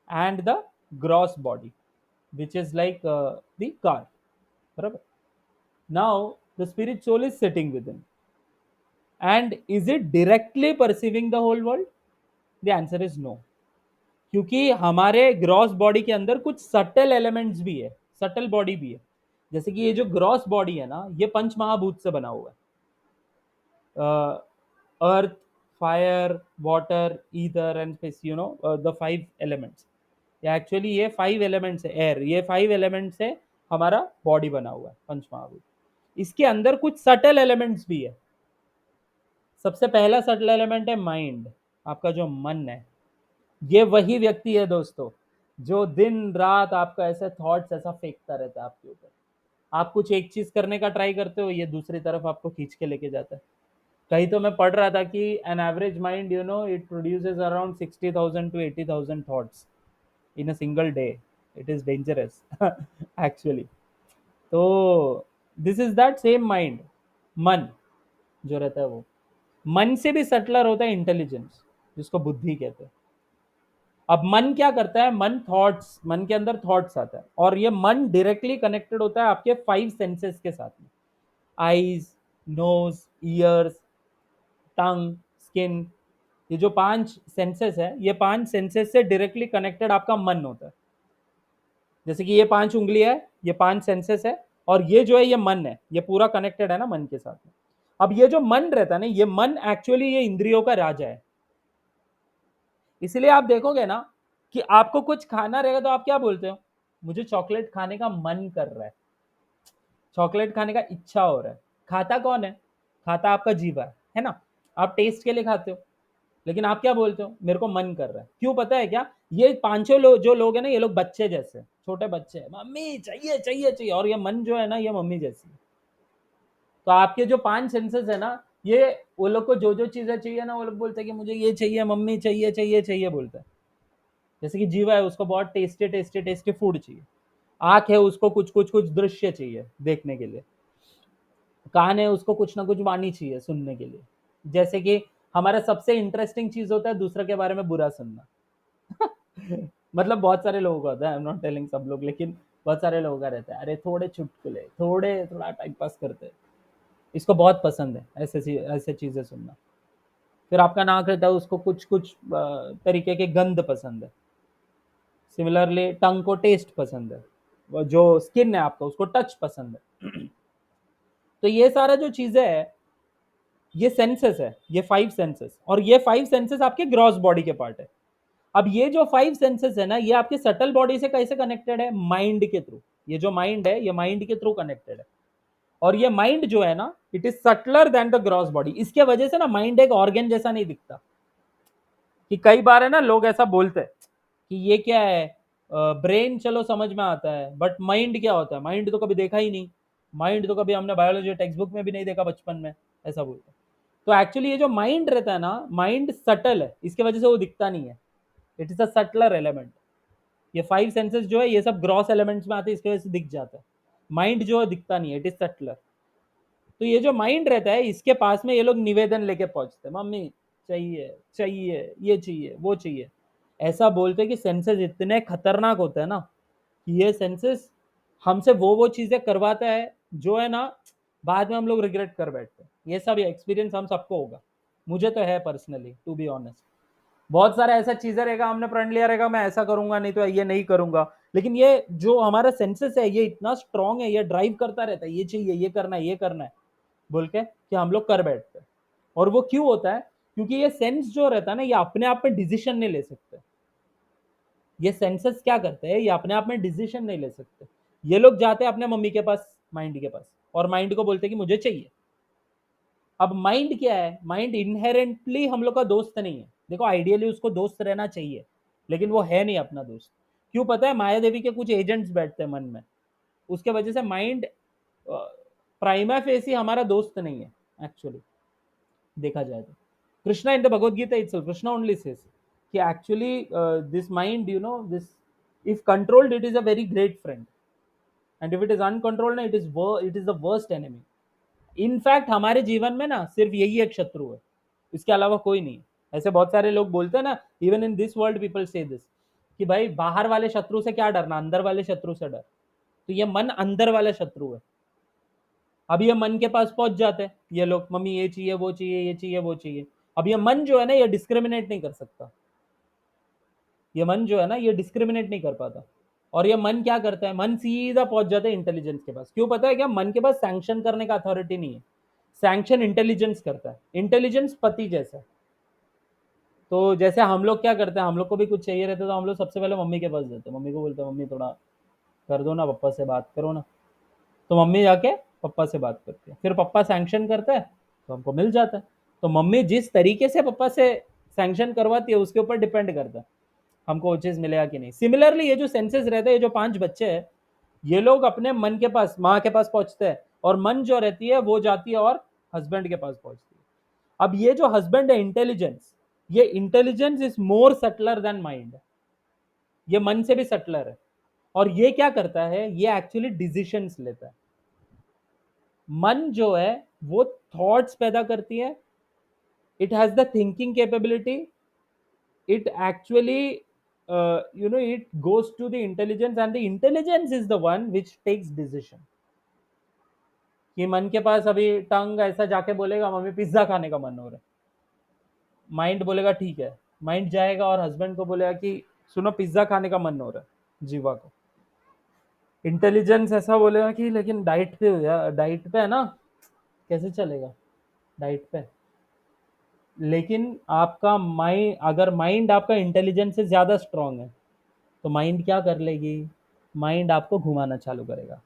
and the gross body, which is like the car. Barabar? Now the spirit soul is sitting within. And is it directly perceiving the whole world? The answer is no, क्योंकि हमारे gross body के अंदर कुछ subtle elements भी है, subtle body भी है। जैसे कि ये जो ग्रॉस बॉडी है ना, ये पंच महाभूत से बना हुआ है, earth, fire, water, ether and space, you know the 5 elements. या एक्चुअली ये 5 एलिमेंट्स है, एयर, ये 5 एलिमेंट्स से हमारा बॉडी बना हुआ है पंच महाभूत। इसके अंदर कुछ सटल एलिमेंट्स भी है। सबसे पहला सटल एलिमेंट है माइंड, आपका जो मन है। ये वही व्यक्ति है दोस्तों जो दिन रात आपका ऐसे थॉट्स ऐसा फेंकता रहता है आपके ऊपर। आप कुछ एक चीज करने का ट्राई करते हो, ये दूसरी तरफ आपको खींच के लेके जाता है। कहीं तो मैं पढ़ रहा था कि an average mind, you know, it produces around 60,000 to 80,000 thoughts in a single day. It is dangerous actually. तो this is that same mind, मन जो रहता है वो। मन से भी सटलर होता है इंटेलिजेंस, जिसको बुद्धि कहते हैं। अब मन क्या करता है, मन थॉट्स, मन के अंदर थॉट्स आता है, और ये मन डायरेक्टली कनेक्टेड होता है आपके 5 सेंसेस के साथ में। आईज, नोज, ईयर्स, टंग, स्किन। ये जो 5 सेंसेस है, ये 5 सेंसेस से डायरेक्टली कनेक्टेड आपका मन होता है। जैसे कि ये 5 उंगली है, ये 5 सेंसेस है, और ये जो है ये मन है, ये पूरा कनेक्टेड है ना मन के साथ में। अब ये जो मन रहता है ना, ये मन एक्चुअली ये इंद्रियों का राजा है। इसलिए आप देखोगे ना कि आपको कुछ खाना रहेगा तो आप क्या बोलते हो, मुझे चॉकलेट खाने का मन कर रहा है, चॉकलेट खाने का इच्छा हो रहा है। खाता कौन है, खाता आपका जीवा है ना। आप टेस्ट के लिए खाते हो, लेकिन आप क्या बोलते हो, मेरे को मन कर रहा है। क्यों पता है क्या, ये पांचों लोग जो लोग हैं ना, ये लोग बच्चे जैसे, छोटे बच्चे हैं, मम्मी चाहिए चाहिए चाहिए, और ये मन जो है ना, ये मम्मी जैसी है। तो आपके जो 5 सेंसेस है ना, ये वो लोग को जो जो चीजें चाहिए ना, वो लोग बोलते हैं कि मुझे ये चाहिए, मम्मी चाहिए चाहिए चाहिए बोलते हैं। जैसे कि जीवा है, उसको बहुत टेस्टी टेस्टी टेस्टी फूड चाहिए। आंख है, उसको कुछ कुछ कुछ दृश्य चाहिए देखने के लिए। कान है, उसको कुछ ना कुछ वाणी चाहिए सुनने के लिए। जैसे कि हमारा सबसे इंटरेस्टिंग चीज होता है दूसरे के बारे में बुरा सुनना। मतलब बहुत सारे लोगों का होता है, आई एम नॉट टेलिंग सब लोग, लेकिन बहुत सारे लोगों का रहता है, अरे थोड़े चुटकुले, थोड़े थोड़ा टाइम पास करते हैं, इसको बहुत पसंद है ऐसे ऐसे चीजें सुनना। फिर आपका नाक रहता है, उसको कुछ कुछ तरीके के गंध पसंद है। सिमिलरली टंग को टेस्ट पसंद है, वो जो स्किन है आपका, उसको टच पसंद है। तो ये सारा जो चीजें है, ये सेंसेस है, ये 5 सेंसेस, और ये 5 सेंसेस आपके ग्रॉस बॉडी के पार्ट है। अब ये जो 5 सेंसेस है ना, ये आपके सटल बॉडी से कैसे कनेक्टेड है, माइंड के थ्रू। ये जो माइंड है, ये माइंड के थ्रू कनेक्टेड है। और ये माइंड जो है ना, it is subtler than the gross body. इसके वजह से ना माइंड एक ऑर्गन जैसा नहीं दिखता। कि कई बार है ना, लोग ऐसा बोलते हैं कि ये क्या है, ब्रेन चलो समझ में आता है, बट माइंड क्या होता है, माइंड तो कभी देखा ही नहीं, माइंड तो कभी हमने बायोलॉजी टेक्स्ट बुक में भी नहीं देखा बचपन में, ऐसा बोलते हैं। तो एक्चुअली ये जो माइंड रहता है ना, माइंड सटल है, इसके वजह से वो दिखता नहीं है। It is a subtler element. ये 5 सेंसेस जो है, ये सब ग्रॉस एलिमेंट्स में आते हैं, इसकी वजह से दिख जाता है। माइंड जो है दिखता नहीं है, इट इज सटलर। तो ये जो माइंड रहता है, इसके पास में ये लोग निवेदन लेके पहुंचते हैं, मम्मी चाहिए चाहिए, ये चाहिए वो चाहिए। ऐसा बोलते हैं कि सेंसेस इतने खतरनाक होते हैं ना, कि ये सेंसेस हमसे वो चीजें करवाता है जो है ना, बाद में हम लोग रिग्रेट कर बैठते हैं। ये सब एक्सपीरियंस हम सबको होगा, मुझे तो है पर्सनली, टू बी ऑनेस्ट। बहुत सारा ऐसा चीजें रहेगा, हमने प्रण लिया रहेगा मैं ऐसा करूंगा, नहीं तो ये नहीं करूंगा, लेकिन ये जो हमारा सेंसेस है, ये इतना स्ट्रांग है, ये ड्राइव करता रहता है, ये चाहिए, ये करना है, ये करना है बोल के, कि हम लोग कर बैठते हैं। और वो क्यों होता है, क्योंकि ये सेंस जो रहता है ना, ये अपने आप में डिसीजन नहीं ले सकते। ये सेंसेस क्या करते हैं, ये अपने आप में डिसीजन नहीं ले सकते। ये लोग जाते हैं अपने मम्मी के पास, माइंड के पास, और माइंड को बोलते हैं कि मुझे चाहिए। अब माइंड क्या है, माइंड इनहेरेंटली हम लोग का दोस्त नहीं है। देखो आइडियली उसको दोस्त रहना चाहिए, लेकिन वो है नहीं अपना दोस्त। क्यों पता है, माया देवी के कुछ एजेंट्स बैठते हैं मन में, उसके वजह से माइंड प्राइमा फेसी हमारा दोस्त नहीं है एक्चुअली, देखा जाए तो। Krishna in the Bhagavad Gita itself, Krishna only says कि actually this mind, you know, this if controlled it is a very great friend, and if it is uncontrolled ना, it is the worst enemy. In fact हमारे जीवन में ना सिर्फ यही एक शत्रु है, इसके अलावा कोई नहीं। ऐसे बहुत सारे लोग बोलते हैं ना, even in this world people से दिस, कि भाई बाहर वाले शत्रु से क्या डरना, अंदर वाले शत्रु से डर। तो ये मन अंदर वाला शत्रु है। अब ये मन के पास पहुंच जाते हैं ये लोग, मम्मी ये चाहिए वो चाहिए, ये चाहिए वो चाहिए। अब ये मन जो है ना, ये डिस्क्रिमिनेट नहीं कर सकता। ये मन जो है ना, ये डिस्क्रिमिनेट नहीं कर पाता। और ये मन क्या करता है, मन सीधा पहुंच जाता है इंटेलिजेंस के पास। क्यों पता है क्या? मन के पास सैंक्शन करने का अथॉरिटी नहीं है, सैंक्शन इंटेलिजेंस करता है। इंटेलिजेंस पति जैसा है। तो जैसे हम लोग क्या करते हैं, हम लोग को भी कुछ चाहिए रहता है तो हम लोग सबसे पहले मम्मी के पास जाते हैं, मम्मी को बोलते हैं मम्मी थोड़ा कर दो ना, पापा से बात करो ना। तो मम्मी जाके पापा से बात करती है, फिर पापा सैंक्शन करता है तो हमको मिल जाता है। तो मम्मी जिस तरीके से पापा से सैंक्शन करवाती है उसके ऊपर डिपेंड करता है हमको वो चीज मिलेगा कि नहीं। सिमिलरली ये जो सेंसेस रहते हैं, ये जो 5 बच्चे हैं, ये लोग अपने मन के पास, माँ के पास पहुंचते हैं, और मन जो रहती है वो जाती है और हस्बैंड के पास पहुंचती है। अब ये जो हस्बैंड है इंटेलिजेंस, ये intelligence is more subtler than mind. ये मन से भी सटलर है। और ये क्या करता है, ये एक्चुअली डिसीशंस लेता है। मन जो है वो थॉट्स पैदा करती है, it has the thinking capability, it actually it goes to the intelligence, and the intelligence is the one which takes decision। कि मन के पास अभी टंग ऐसा जाके बोलेगा मम्मी पिज्जा खाने का मन हो रहा है, माइंड बोलेगा ठीक है, माइंड जाएगा और हस्बैंड को बोलेगा कि सुनो पिज्जा खाने का मन हो रहा है जीवा को। इंटेलिजेंस ऐसा बोलेगा कि लेकिन डाइट पे हो यार, डाइट पे है ना, कैसे चलेगा डाइट पे। लेकिन आपका माइंड, अगर माइंड आपका इंटेलिजेंस से ज्यादा स्ट्रांग है तो माइंड क्या कर लेगी, माइंड आपको घुमाना चालू करेगा।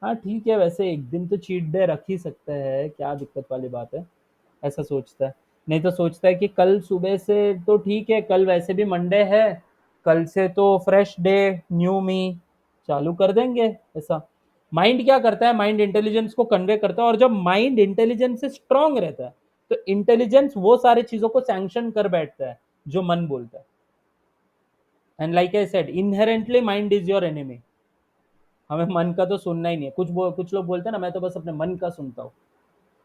हाँ ठीक है, वैसे एक दिन तो चीट डे रख ही सकते हैं, क्या दिक्कत वाली बात है, ऐसा सोचता है। नहीं तो सोचता है कि कल सुबह से तो ठीक है, कल वैसे भी मंडे है, कल से तो फ्रेश डे, न्यू मी, चालू कर देंगे ऐसा। माइंड क्या करता है, माइंड इंटेलिजेंस को कन्वे करता है, और जब माइंड इंटेलिजेंस से स्ट्रांग रहता है तो इंटेलिजेंस वो सारी चीजों को सैंक्शन कर बैठता है जो मन बोलता है। And like I said, inherently mind is your enemy. हमें मन का तो सुनना ही नहीं है। कुछ लोग बोलते हैं ना, मैं तो बस अपने मन का सुनता हूँ।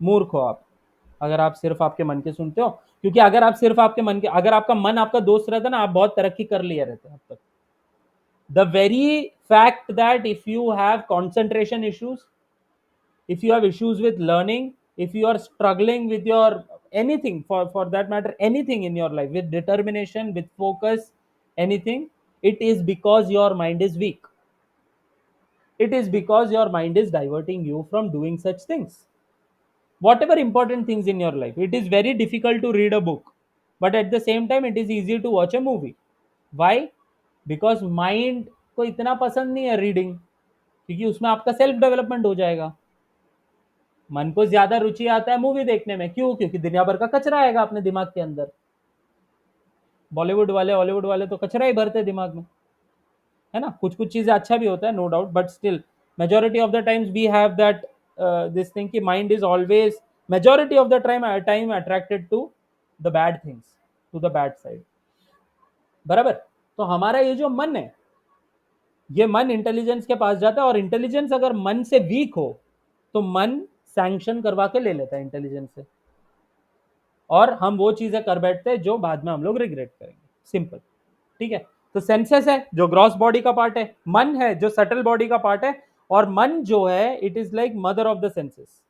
मूर्ख हो आप, अगर आप सिर्फ आपके मन के सुनते हो। क्योंकि अगर आप सिर्फ आपके मन के, अगर आपका मन आपका दोस्त रहता ना, आप बहुत तरक्की कर लिया रहते अब तक। The very fact that if you have concentration issues, if you have issues with learning, if you are struggling with your anything, for that matter anything in your life, with determination, with focus, anything, it is because your mind is weak. It is because your mind is diverting you from doing such things. Whatever important things in your life, it is very difficult to read a book, but at the same time it is easy to watch a movie. Why? Because mind को इतना पसंद नहीं है reading, क्योंकि उसमें आपका self development हो जाएगा। मन को ज्यादा रुचि आता है मूवी देखने में, क्यों? क्योंकि दुनिया भर का कचरा आएगा अपने दिमाग के अंदर। बॉलीवुड वाले, हॉलीवुड वाले तो कचरा ही भरते दिमाग में, है ना। कुछ कुछ चीजें अच्छा भी होता है, no doubt, but still majority of the times we have that this thing कि mind is always, majority of the time attracted to the bad things, to the bad side, बराबर। तो हमारा ये जो मन है, ये मन इंटेलिजेंस के पास जाता है, और इंटेलिजेंस अगर मन से वीक हो तो मन सैंक्शन करवा के ले लेता है इंटेलिजेंस से, और हम वो चीजें कर बैठते हैं जो बाद में हम लोग रिग्रेट करेंगे। सिंपल, ठीक है। तो सेंसेस है जो ग्रॉस बॉडी का पार्ट है, मन है जो सटल बॉडी का पार्ट है, और मन जो है it is like mother of the senses,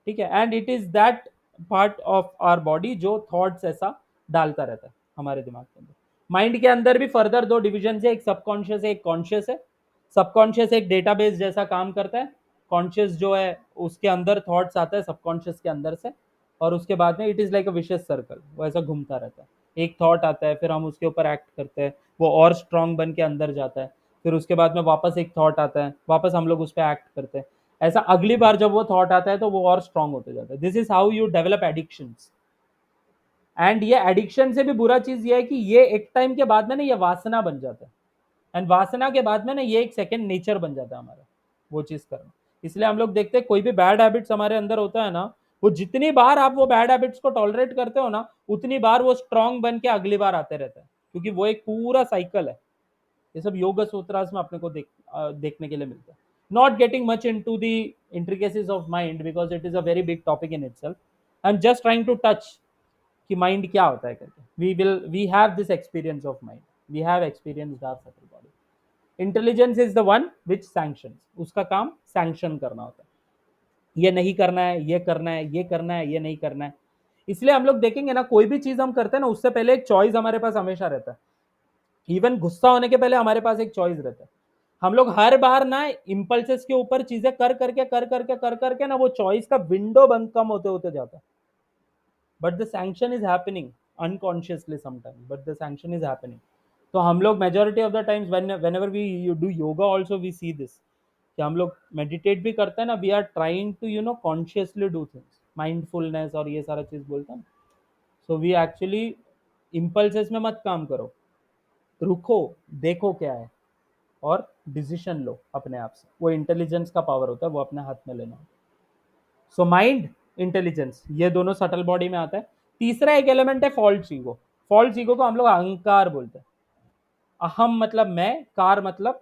ठीक है। And it is that part of our body जो थॉट्स ऐसा डालता रहता है हमारे दिमाग के अंदर। माइंड के अंदर भी फर्दर 2 डिविजन है, एक सबकॉन्शियस है, एक कॉन्शियस है। सबकॉन्शियस एक डेटाबेस जैसा काम करता है, कॉन्शियस जो है उसके अंदर थॉट्स आता है सबकॉन्शियस के अंदर से, और उसके बाद में it is like a vicious circle, वो ऐसा घूमता रहता है। एक थॉट आता है, फिर हम उसके ऊपर एक्ट करते हैं, वो और स्ट्रांग बन के अंदर जाता है, फिर उसके बाद में वापस एक थॉट आता है, वापस हम लोग उस पर एक्ट करते हैं। ऐसा अगली बार जब वो थॉट आता है तो वो और स्ट्रांग होते जाता है। This is how you develop addictions. And ये एडिक्शन से भी बुरा चीज ये है कि ये एक टाइम के बाद में ना ये वासना बन जाता है, एंड वासना के बाद में ना ये एक सेकंड नेचर बन जाता है हमारा, वो चीज करना। इसलिए हम लोग देखते हैं कोई भी बैड हैबिट्स हमारे अंदर होता है ना, वो जितनी बार आप वो बैड हैबिट्स को टॉलरेट करते हो ना, उतनी बार वो स्ट्रांग बन के अगली बार आते रहता है, क्योंकि वो एक पूरा साइकिल है। ये सब योग सूत्रास में अपने को देखने के लिए मिलता है। Not getting much into the intricacies of mind because it is a very big topic in itself. I am just trying to touch कि माइंड क्या होता है करके। We have this experience of mind, we have experience our subtle body. Intelligence is the one which sanction, उसका काम sanction करना होता है, ये नहीं करना है, ये करना है, ये करना है, ये नहीं करना है। इसलिए हम लोग देखेंगे ना, कोई भी चीज हम करते हैं ना, उससे पहले एक चॉइस हमारे पास हमेशा रहता है। इवन गुस्सा होने के पहले हमारे पास एक चॉइस रहता है। हम लोग हर बार ना इम्पल्सेस के ऊपर चीजें कर करके ना वो चॉइस का विंडो बंद कम होते होते जाता है। But the sanction is happening unconsciously sometime, but the sanction is happening. तो हम लोग majority of the times whenever we do yoga also we see this, कि हम लोग मेडिटेट भी करते हैं ना, we are trying to consciously do things, mindfulness और ये सारा चीज बोलते हैं। सो वी एक्चुअली इम्पल्सेस में मत काम करो, रुको, देखो क्या है, और डिसीजन लो अपने आप से। वो इंटेलिजेंस का पावर होता है, वो अपने हाथ में लेना। सो माइंड, इंटेलिजेंस, ये दोनों सटल बॉडी में आता है। तीसरा एक एलिमेंट है फॉल्स ईगो। फॉल्स ईगो को हम लोग अहंकार बोलते हैं। अहम मतलब मैं, कार मतलब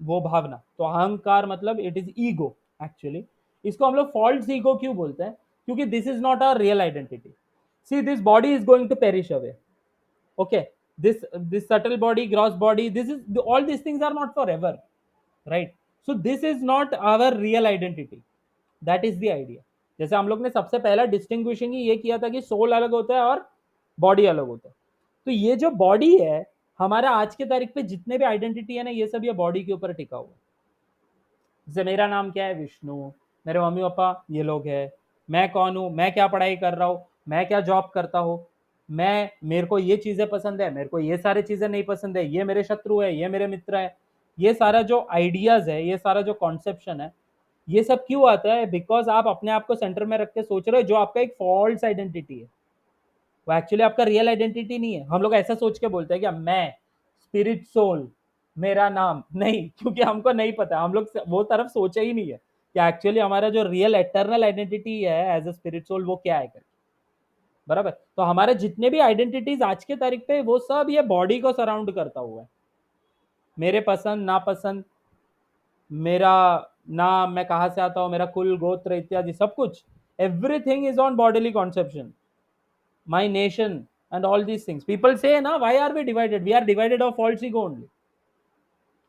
वो भावना, तो अहंकार मतलब इट इज ईगो एक्चुअली। इसको हम लोग फॉल्स ईगो क्यों बोलते हैं? क्योंकि this is not our real identity. See, this body is going to perish away, okay, this subtle body, gross body, this is all these things are not forever, right? So this is not our real identity, that is the idea। जैसे हम लोग ने सबसे पहला distinguishing ही ये किया था कि सोल अलग होता है और बॉडी अलग होता है। तो ये जो बॉडी है, हमारा आज के तारीख पे जितने भी आइडेंटिटी है ना, ये सब ये बॉडी के ऊपर टिका हुआ है। जैसे मेरा नाम क्या है, विष्णु, मेरे मम्मी पापा ये लोग हैं, मैं कौन हूँ, मैं क्या पढ़ाई कर रहा हूँ, मैं क्या जॉब करता हूँ, मैं, मेरे को ये चीजें पसंद है, मेरे को ये सारी चीजें नहीं पसंद है, ये मेरे शत्रु है, ये मेरे मित्र है। ये सारा जो आइडियाज है, ये सारा जो कॉन्सेप्शन है, ये सब क्यों आता है? बिकॉज आप अपने आप को सेंटर में रख के सोच रहे हो, जो आपका एक फॉल्स आइडेंटिटी है, वो एक्चुअली आपका रियल आइडेंटिटी नहीं है। हम लोग ऐसा सोच के बोलते हैं कि मैं स्पिरिट सोल, मेरा नाम नहीं, क्योंकि हमको नहीं पता, हम लोग वो तरफ सोचे ही नहीं है कि एक्चुअली हमारा जो रियल एटर्नल आइडेंटिटी है एज अ स्पिरिट सोल, वो क्या है करके। बराबर। तो हमारे जितने भी आइडेंटिटीज आज के तारीख पे, वो सब ये बॉडी को सराउंड करता हुआ है। मेरे पसंद नापसंद, मेरा नाम, मैं कहाँ से आता हूँ, मेरा कुल गोत्र इत्यादि सब कुछ, everything is on bodily conception. my nation and all these things. People say, na, why are we divided? We are divided of false ego only.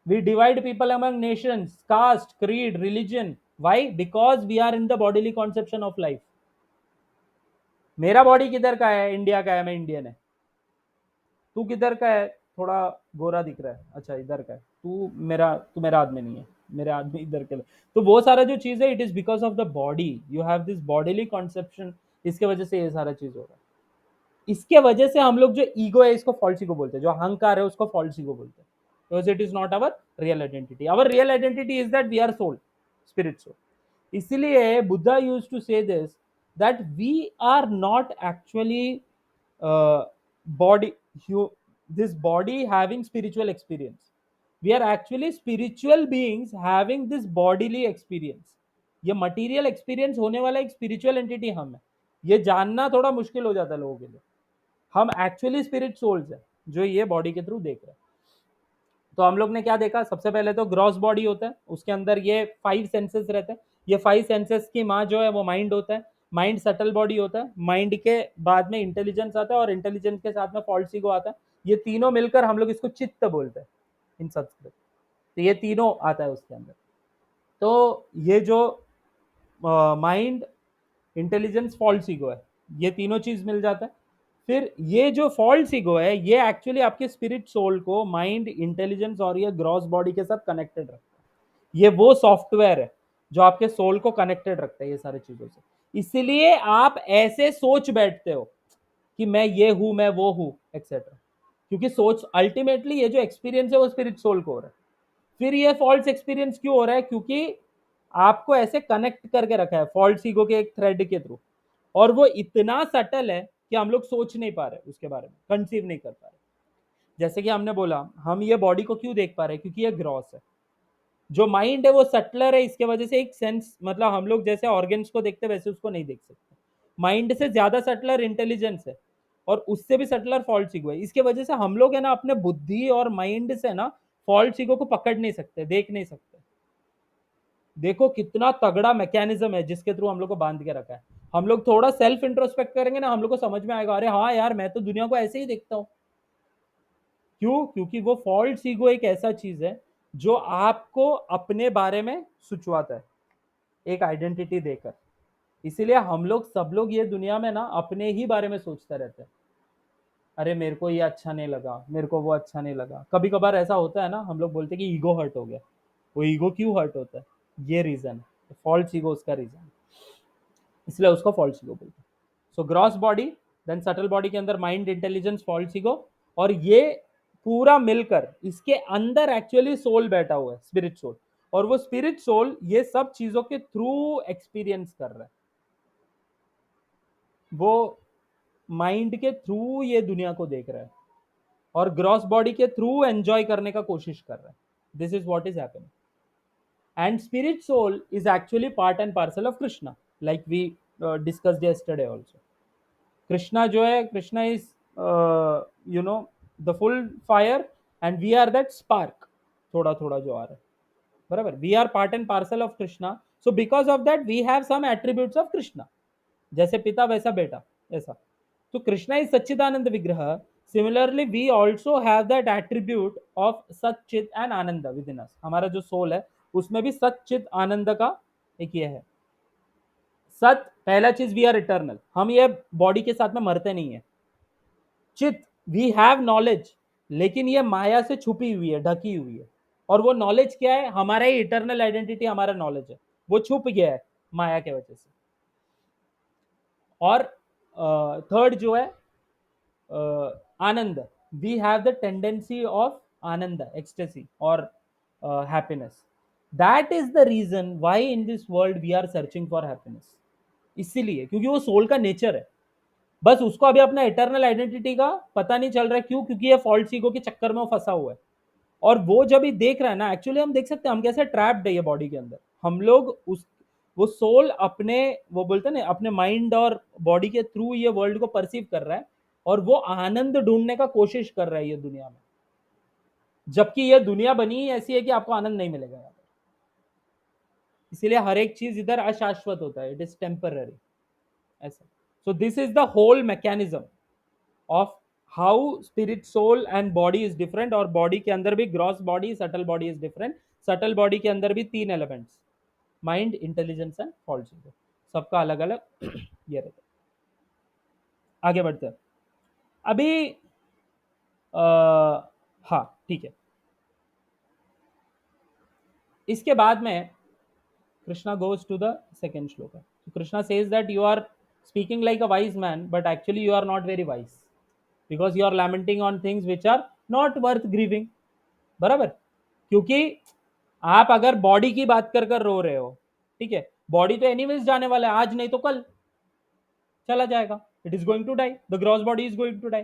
We divide people among nations, caste, creed, religion. Why? Because we are in the bodily conception of life. मेरा body किधर का है? India का है, मैं Indian है। तू किधर का है? थोड़ा गोरा दिख रहा है, अच्छा इधर का है। तू मेरा आदमी नहीं है, मेरे आदमी इधर के। तो वो सारा जो चीज है, it is because of the body, you have this bodily conception. इसके वजह से ये सारा चीज हो रहा है। इसके वजह से हम लोग जो ईगो है, इसको फॉल्स ईगो बोलते हैं, जो अहंकार है उसको फॉल्स ईगो बोलते हैं, because it is not our real identity. Our real identity is that we are soul, spirit soul. इसीलिए Buddha used to say this, that we are not actually body, this body having spiritual experience, we are actually spiritual beings having this bodily experience। ये material experience होने वाला एक spiritual entity हम है। ये जानना थोड़ा मुश्किल हो जाता है लोगों के लिए। हम एक्चुअली स्पिरिट सोल्स है, जो ये बॉडी के थ्रू देख रहे हैं। तो हम लोग ने क्या देखा? सबसे पहले तो ग्रॉस बॉडी होता है, उसके अंदर ये 5 सेंसेस रहते हैं। ये 5 सेंसेस की माँ जो है वो माइंड होता है। माइंड सटल बॉडी होता है, माइंड के बाद में इंटेलिजेंस आता है, और इंटेलिजेंस के साथ में फॉल्स ईगो आता है। ये तीनों मिलकर हम लोग इसको चित्त बोलते हैं इन संस्कृत। तो ये तीनों आता है उसके अंदर। तो ये जो माइंड, इंटेलिजेंस, फॉल्स ईगो है, ये तीनों चीज मिल जाता है। फिर ये जो फॉल्स ईगो है, ये एक्चुअली आपके स्पिरिट सोल को माइंड, इंटेलिजेंस और ये ग्रॉस बॉडी के साथ कनेक्टेड रखता है। ये वो सॉफ्टवेयर है जो आपके सोल को कनेक्टेड रखता है ये सारी चीजों से। इसीलिए आप ऐसे सोच बैठते हो कि मैं ये हूं, मैं वो हूं, एक्सेट्रा। क्योंकि सोच, अल्टीमेटली ये जो एक्सपीरियंस है वो स्पिरिट सोल को हो रहा है। फिर ये फॉल्स एक्सपीरियंस क्यों हो रहा है? क्योंकि आपको ऐसे कनेक्ट करके रखा है फॉल्स ईगो के एक थ्रेड के थ्रू, और वो इतना सटल है कि हम लोग सोच नहीं पा रहे उसके बारे में, कंसीव नहीं कर पा रहे। जैसे कि हमने बोला, हम ये बॉडी को क्यों देख पा रहे हैं? क्योंकि ये ग्रॉस है। जो माइंड है वो सटलर है, इसके वजह से एक सेंस, मतलब हम लोग जैसे ऑर्गन्स को देखते वैसे उसको नहीं देख सकते। माइंड से ज्यादा सटलर इंटेलिजेंस है, और उससे भी सटलर फॉल्स ईगो है। इसके वजह से हम लोग है ना, अपने बुद्धि और माइंड से ना फॉल्स ईगो को पकड़ नहीं सकते, देख नहीं सकते। देखो कितना तगड़ा मैकेनिज्म है जिसके थ्रू हम लोग को बांध के रखा है। हम लोग थोड़ा सेल्फ इंट्रोस्पेक्ट करेंगे ना, हम लोग को समझ में आएगा, अरे हाँ यार, मैं तो दुनिया को ऐसे ही देखता हूँ। क्यों? क्योंकि वो फॉल्स ईगो एक ऐसा चीज है जो आपको अपने बारे में सुचवाता है, एक आइडेंटिटी देकर। इसीलिए हम लोग, सब लोग ये दुनिया में ना अपने ही बारे में सोचते रहते हैं। अरे मेरे को ये अच्छा नहीं लगा, मेरे को वो अच्छा नहीं लगा। कभी कभार ऐसा होता है ना, हम लोग बोलते हैं कि ईगो हर्ट हो गया। वो ईगो क्यों हर्ट होता है? ये रीजन है, फॉल्स ईगो उसका रीजन, इसलिए उसको फॉल्स ईगो बोलते हैं। So gross body, then subtle body के अंदर माइंड, इंटेलिजेंस, फॉल्स ईगो, और ये पूरा मिलकर इसके अंदर एक्चुअली सोल बैठा हुआ है, स्पिरिट सोल। और वो स्पिरिट सोल ये सब चीजों के थ्रू एक्सपीरियंस कर रहा है, वो माइंड के थ्रू ये दुनिया को देख रहा है, और ग्रॉस बॉडी के थ्रू एंजॉय करने का कोशिश कर रहा है। This is what is happening, and spirit soul is actually part and parcel of Krishna, like we discussed yesterday also. Krishna जो है, Krishna is you know the full fire, and we are that spark, थोड़ा थोड़ा जो आ रहा है, बराबर। We are part and parcel of Krishna, so because of that we have some attributes of Krishna, जैसे पिता वैसा बेटा, ऐसा। तो कृष्णा इज सच्चिदानंद विग्रह, similarly we also have that attribute of सच्चित एंड आनंद विद इन अस। हमारा जो सोल है उसमें भी सच्चित आनंद का एक ये है। सत, पहला चीज, वी आर इटर्नल, हम ये बॉडी के साथ में मरते नहीं है। चित, वी हैव नॉलेज, लेकिन ये माया से छुपी हुई है, ढकी हुई है। और वो नॉलेज क्या है? हमारा ही इटर्नल आइडेंटिटी, हमारा नॉलेज है, वो छुप गया है माया के वजह से। और थर्ड जो है आनंद, we have the tendency of आनंद, एक्सटेसी और happiness. That is the reason why in this world we are searching for happiness. इसीलिए, क्योंकि वो सोल का नेचर है। बस उसको अभी अपना इटर्नल आइडेंटिटी का पता नहीं चल रहा है, क्यों? क्योंकि ये फॉल्स ईगो के चक्कर में वो फंसा हुआ है। और वो जब ही देख रहा है ना, एक्चुअली हम देख सकते हैं हम कैसे ट्रैप्ड है ये बॉडी के अंदर। हम लोग उस, वो सोल अपने, वो बोलते हैं ना, अपने माइंड और बॉडी के थ्रू ये वर्ल्ड को परसीव कर रहा है, और वो आनंद ढूंढने का कोशिश कर रहा है ये दुनिया में, जबकि ये दुनिया बनी ही ऐसी है कि आपको आनंद नहीं मिलेगा यहाँ पर। इसीलिए हर एक चीज इधर अशाश्वत होता है, इट इज टेम्पररी, ऐसा। So this is the whole mechanism of how spirit, soul and body is different. और बॉडी के अंदर भी gross body, subtle body is different. Subtle body के अंदर भी तीन elements, mind, intelligence and false ego, सबका अलग अलग ये रहता है। आगे बढ़ते हैं अभी। हाँ, ठीक है। इसके बाद में Krishna goes to the second श्लोक। Krishna says that you are speaking like a wise man, but actually you are not very wise, because you are lamenting on things which are not worth grieving, बराबर। क्योंकि आप अगर body की बात कर कर रो रहे हो, ठीक है, बॉडी तो एनीवेज जाने वाला है, आज नहीं तो कल चला जाएगा, it is going to die, the gross body is going to die.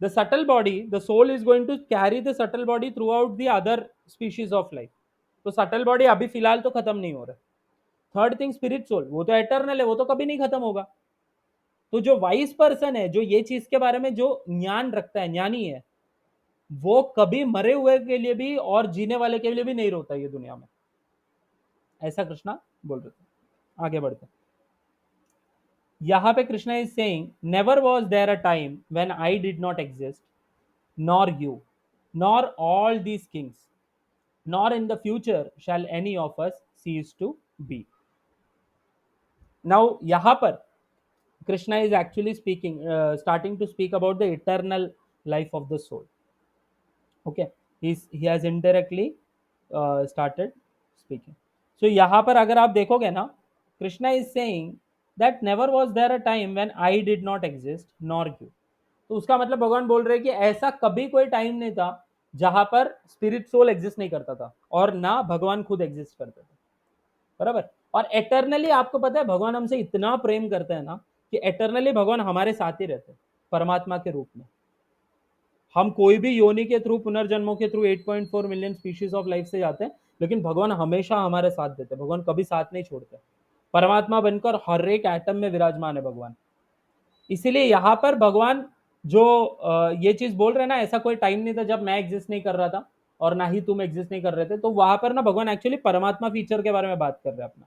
The subtle body, the soul is going to carry the subtle body throughout the other species of life. तो subtle body अभी फिलहाल तो खत्म नहीं हो रहा। Third thing, spirit soul, वो तो एटर्नल है, वो तो कभी नहीं खत्म होगा। तो जो वाइज पर्सन है, जो ये चीज के बारे में जो ज्ञान रखता है, ज्ञानी है, वो कभी मरे हुए के लिए भी और जीने वाले के लिए भी नहीं रोता ये दुनिया में, ऐसा कृष्णा बोल रहे थे। आगे बढ़ते, यहां पे Krishna is saying, never was there a time when I did not exist, nor you, nor all these kings, nor in the future shall any of us cease to be. Now यहां पर Krishna is actually speaking, starting to speak about the eternal life of the soul. Okay, he has indirectly started speaking. So यहाँ पर अगर आप देखोगे ना, Krishna is saying that never was there a time when I did not exist nor you. तो उसका मतलब भगवान बोल रहे हैं कि ऐसा कभी कोई टाइम नहीं था जहां पर स्पिरिट सोल एग्जिस्ट नहीं करता था, और ना भगवान खुद एग्जिस्ट करते थे, बराबर। और एटर्नली आपको पता है भगवान हमसे इतना प्रेम करते हैं ना, कि एटर्नली भगवान हमारे साथ ही रहते हैं परमात्मा के रूप में। हम कोई भी योनि के थ्रू, पुनर्जन्मों के through 8.4 million species of life से जाते हैं, लेकिन भगवान हमेशा हमारे साथ देते हैं, भगवान कभी साथ नहीं छोड़ते। परमात्मा बनकर हर एक एटम में विराजमान है भगवान। इसीलिए यहाँ पर भगवान जो ये चीज बोल रहे हैं ना, ऐसा कोई टाइम नहीं था जब मैं एग्जिस्ट नहीं कर रहा था और ना ही तुम एग्जिस्ट नहीं कर रहे थे, तो वहां पर ना भगवान एक्चुअली परमात्मा फीचर के बारे में बात कर रहे हैं अपना।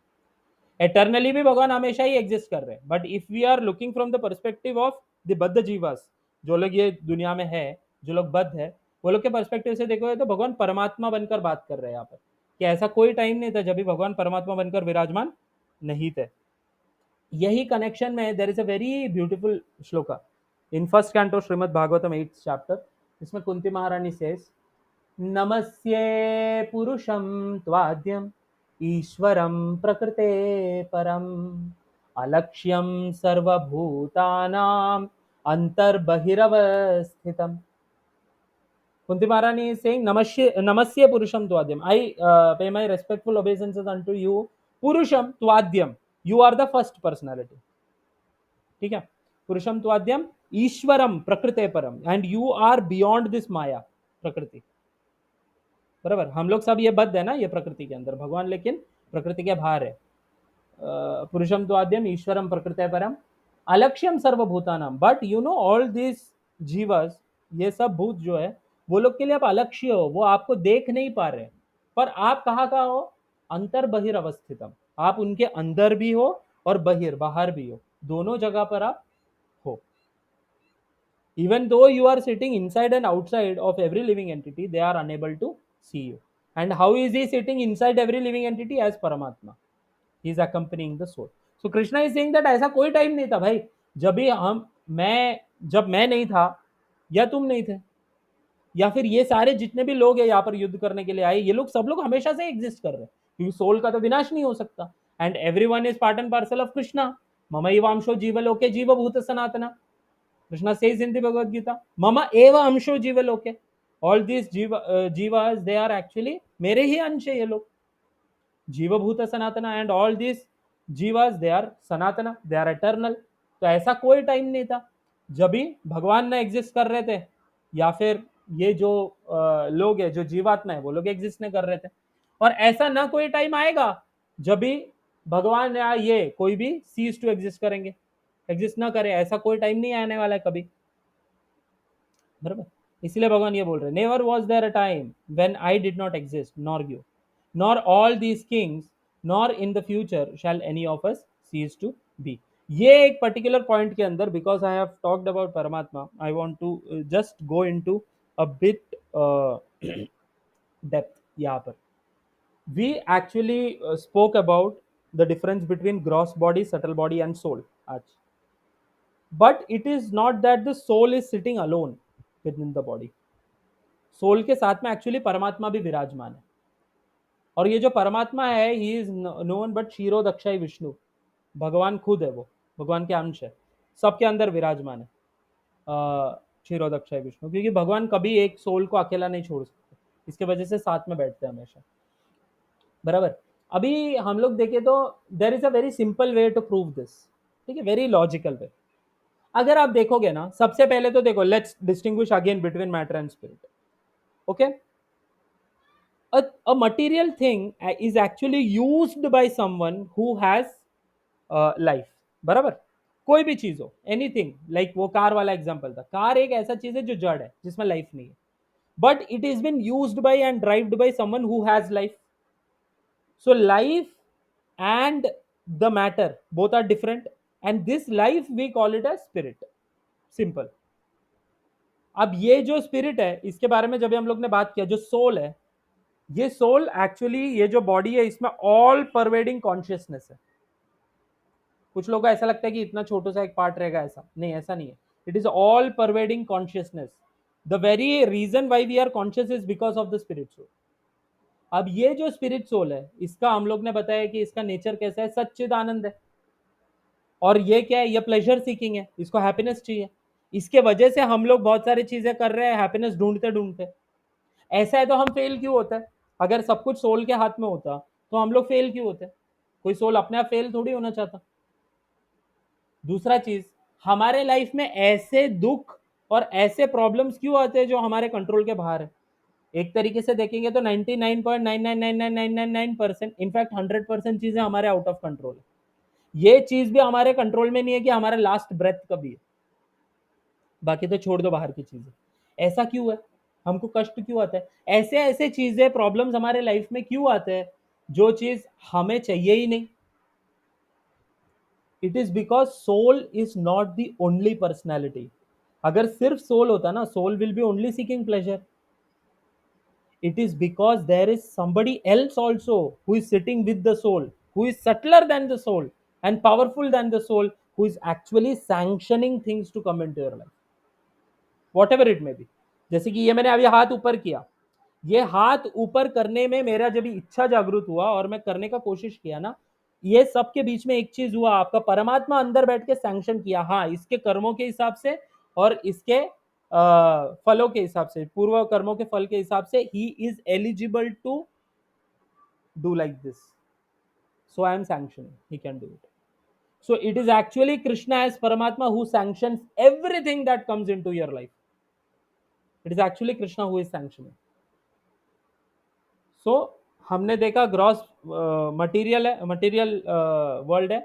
एटर्नली भी भगवान हमेशा ही एग्जिस्ट कर रहे हैं, but if we are looking from the perspective of the baddha jivas, जो लोग ये दुनिया में है, जो लोग बद्ध है, वो लोग के परस्पेक्टिव से देखोगे तो भगवान परमात्मा बनकर बात कर रहे हैं यहाँ पर, कि ऐसा कोई टाइम नहीं था जब भी भगवान परमात्मा बनकर विराजमान नहीं थे। यही कनेक्शन में there is a very beautiful shloka, in first canto Shrimad Bhagavatam 8th chapter, इसमें कुंती महारानी सेज, नमस्ये पुरुषं त्वाद्यम ईश्वरं प्रकृते परम अलक्ष्यं सर्वभूतानां अंतर्बहिरवस्थितम्. Kunti Maharani is saying, Namasya Purusham Tvadyam. I pay my respectful obeisances unto you. Purusham Tvadyam. You are the first personality. ठीक है. Purusham Tvadyam. ईश्वरम प्रकृते परम. And you are beyond this माया प्रकृति. बराबर. हम लोग सब ये बद्ध है ना ये प्रकृति के अंदर, भगवान लेकिन प्रकृति के बाहर है. पुरुषम त्वाद्यम ईश्वरम प्रकृते परम अलक्ष्यम सर्वभूतानाम. But you know all this जीवस, ये सब भूत जो है वो लोग के लिए आप अलक्ष्य हो, वो आपको देख नहीं पा रहे, पर आप कहाँ का हो, अंतर बहिर अवस्थितम. आप उनके अंदर भी हो और बाहर भी हो, दोनों जगह पर आप हो. Even though you are sitting inside and outside of every living entity, they are unable to see you. And how is he sitting inside every living entity? As Paramatma. He is accompanying the soul. So Krishna is saying that ऐसा कोई time नहीं था भाई जब भी जब मैं नहीं था या तुम नहीं थे या फिर ये सारे जितने भी लोग हैं यहाँ पर युद्ध करने के लिए आए, ये लोग सब लोग हमेशा से एग्जिस्ट कर रहे हैं, क्योंकि सोल का तो विनाश नहीं हो सकता. And everyone is part and parcel of Krishna. ममैवांशो जीवलोके जीवभूत सनातना. Krishna says in the Bhagavad Gita, Mama eva amsho jiva loke. All these jivas, they are actually मेरे ही अंश है ये लोग. जीव भूत सनातना. एंड ऑल दिस जीवास दे आर सनातना, दे आर एटर्नल. तो ऐसा कोई टाइम नहीं था जब भी भगवान ना एग्जिस्ट कर रहे थे या फिर ये जो लोग है जो जीवात्मा है वो लोग एग्जिस्ट नहीं कर रहे थे. और ऐसा ना कोई टाइम आएगा जब भी भगवान या ये कोई भी सीज टू एग्जिस्ट करेंगे, एग्जिस्ट ना करे. ऐसा कोई टाइम नहीं आने वाला है कभी. बराबर. इसलिए भगवान ये बोल रहे, never was there a time when I did not exist nor you nor all these kings nor in the future shall any of us cease to be. ये एक पर्टिकुलर पॉइंट के अंदर, because I have talked about परमात्मा, I want to just go into a bit depth. यहाँ पर we actually spoke about the difference between gross body, subtle body and soul आज. But it is not that the soul is sitting alone within the body. Soul के साथ में actually परमात्मा भी विराजमान है. और ये जो परमात्मा है, he is no one but क्षीरो दक्षाई विष्णु. भगवान खुद है, वो भगवान के अंश है, सबके अंदर विराजमान है. क्षीरो दक्षाई विष्णु, क्योंकि भगवान कभी एक सोल को अकेला नहीं छोड़ सकते, इसके वजह से साथ में बैठते हैं हमेशा. बराबर. अभी हम लोग देखें तो there is a very simple way to prove this. ठीक है, वेरी लॉजिकल वे. अगर आप देखोगे ना, सबसे पहले तो देखो, let's distinguish again between matter and spirit. Okay. a material thing is actually used by someone who has life. बराबर. कोई भी चीज हो, एनीथिंग, लाइक वो कार वाला एग्जांपल था. कार एक ऐसा चीज है जो जड़ है, जिसमें लाइफ नहीं है, but it is been used by and drived by someone who has life. So life and the matter both are different, and this life we call it as spirit. Simple. अब ये जो spirit है, इसके बारे में जब हम लोग ने बात किया, जो सोल है, ये सोल एक्चुअली ये जो बॉडी है इसमें ऑल परवेडिंग कॉन्शियसनेस है. कुछ लोगों को ऐसा लगता है कि इतना छोटा सा एक पार्ट रहेगा, ऐसा नहीं, ऐसा नहीं है. It is all pervading consciousness. The very reason why we are conscious is because of the spirit soul. अब ये जो स्पिरिट सोल है, इसका हम लोग ने बताया कि इसका नेचर कैसा है, सच्चिद आनंद है. और ये क्या है, ये प्लेजर सीकिंग है, इसको हैप्पीनेस चाहिए. इसके वजह से हम लोग बहुत सारी चीजें कर रहे हैं हैप्पीनेस ढूंढते ढूंढते. ऐसा है तो हम फेल क्यों होता है? अगर सब कुछ सोल के हाथ में होता तो हम लोग फेल क्यों होते? कोई सोल अपने आप फेल थोड़ी होना चाहता. दूसरा चीज, हमारे लाइफ में ऐसे दुख और ऐसे प्रॉब्लम्स क्यों आते हैं जो हमारे कंट्रोल के बाहर है? एक तरीके से देखेंगे तो 99.9999999% इनफैक्ट 100% चीजें हमारे आउट ऑफ कंट्रोल है. ये चीज भी हमारे कंट्रोल में नहीं है कि हमारा लास्ट ब्रेथ कभी है. बाकी तो छोड़ दो बाहर की चीजें. ऐसा क्यों है? हमको कष्ट क्यों आता है? ऐसे ऐसे चीजें, प्रॉब्लम्स हमारे लाइफ में क्यों आते हैं जो चीज हमें चाहिए ही नहीं? It is because soul is not the only personality. अगर सिर्फ सोल होता ना, soul will be only seeking pleasure. It is because there is somebody else also who is sitting with the soul, who is subtler than the soul and powerful than the soul, who is actually sanctioning things to come into your life. What ever it may be. जैसे कि ये मैंने अभी हाथ ऊपर किया, ये हाथ ऊपर करने में मेरा जब इच्छा जागृत हुआ और मैं करने का कोशिश किया ना, ये सबके बीच में एक चीज हुआ, आपका परमात्मा अंदर बैठ के सैंक्शन किया, हाँ इसके कर्मों के हिसाब से और इसके फलों के हिसाब से, पूर्व कर्मों के फल के हिसाब से, he is eligible to do like this, so I am sanctioning he can do it. So it is actually Krishna as Paramatma who sanctions everything that comes into your life. It is actually Krishna who is sanctioning. So हमने देखा gross material है, material world है,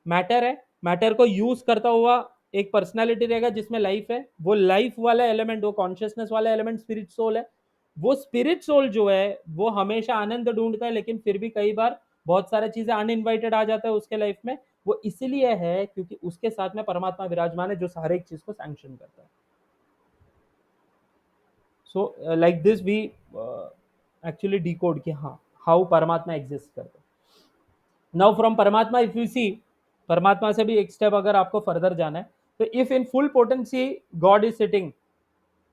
matter है, matter को use करता हुआ एक personality रहेगा जिसमें लाइफ है, वो लाइफ वाला एलिमेंट, वो कॉन्शियसनेस वाला एलिमेंट स्पिरिट सोल है. वो स्पिरिट सोल जो है वो हमेशा आनंद ढूंढता है, लेकिन फिर भी कई बार बहुत सारी चीजें अनइनवाइटेड आ जाता है उसके लाइफ में. वो इसलिए है क्योंकि उसके साथ में परमात्मा विराजमान है जो हर एक चीज को सैंक्शन करता है. So like this we actually decode कि हाँ हाउ परमात्मा एग्जिस्ट करता है. Now from Paramatma if you see, Paramatma से भी एक स्टेप अगर आपको फर्दर जाना है, तो if in full potency God is sitting,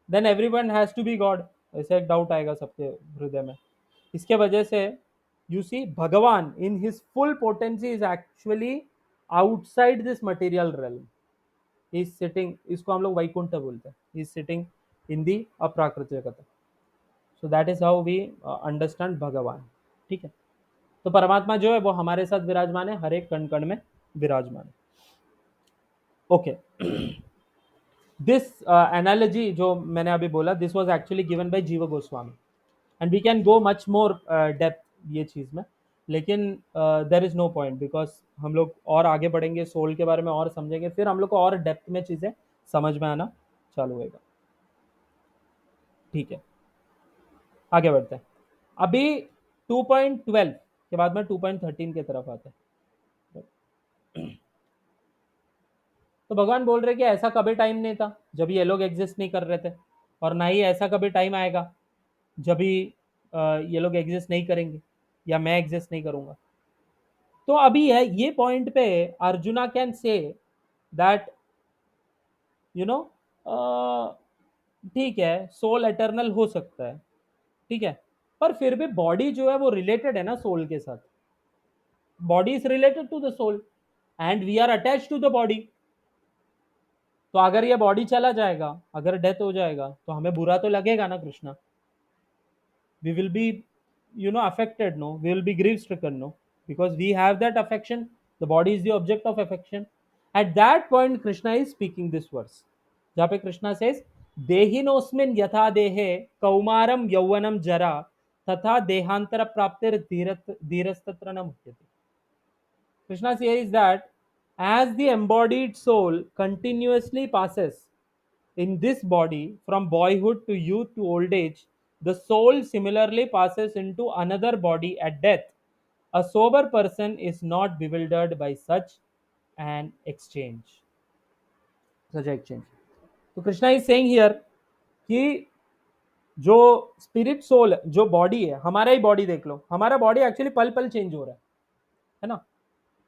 then everyone has to be God. ऐसे एक डाउट आएगा सबके हृदय में. इसके वजह से यू सी भगवान in his full potency is actually outside this material realm. He is sitting, इसको हम लोग वैकुंठ बोलते हैं, ही इज सिटिंग इन दी अप्राकृत जगत. So that is how we understand Bhagavan. ठीक है, तो परमात्मा जो है वो हमारे साथ विराजमान है, हर एक कण कण में विराजमान है. ओके, दिस एनालॉजी जो मैंने अभी बोला, this was actually given by Jiva Goswami, and we can go much more depth ये चीज में, लेकिन there is no point because हम लोग और आगे बढ़ेंगे, सोल के बारे में और समझेंगे, फिर हम लोग को और डेप्थ में चीजें समझ में आना चालू होगा. ठीक है, आगे बढ़ते हैं. अभी 2.12 के बाद में 2.13 की तरफ आते हैं. तो भगवान बोल रहे कि ऐसा कभी टाइम नहीं था जब ये लोग एग्जिस्ट नहीं कर रहे थे, और ना ही ऐसा कभी टाइम आएगा जब भी ये लोग एग्जिस्ट नहीं करेंगे या मैं एग्जिस्ट नहीं करूंगा. तो अभी है ये पॉइंट पे arjuna can say that you no ठीक है सोल एटर्नल हो सकता है, ठीक है, पर फिर भी बॉडी जो है वो रिलेटेड है ना सोल के साथ. Body is related to the soul and we are attach to the body. तो अगर ये बॉडी चला जाएगा, अगर डेथ हो जाएगा, तो हमें बुरा तो लगेगा ना Krishna. we will be affected, no, we will be grief stricken, no, because we have that affection. The body is the object of affection. At that point Krishna is speaking this verse जहाँ पे Krishna says देहिनोस्मिन् यथा देहे कौमारम यौवनम जरा तथा देहांतर प्राप्तिर धीरस्तत्र न मुह्यते. Krishna says that as the embodied soul continuously passes in this body from boyhood to youth to old age, the soul similarly passes into another body at death. A sober person is not bewildered by such an exchange. Such an exchange. So Krishna is saying here कि जो spirit soul, जो body है, हमारा ही body देख लो, हमारा body actually पल पल change हो रहा है ना.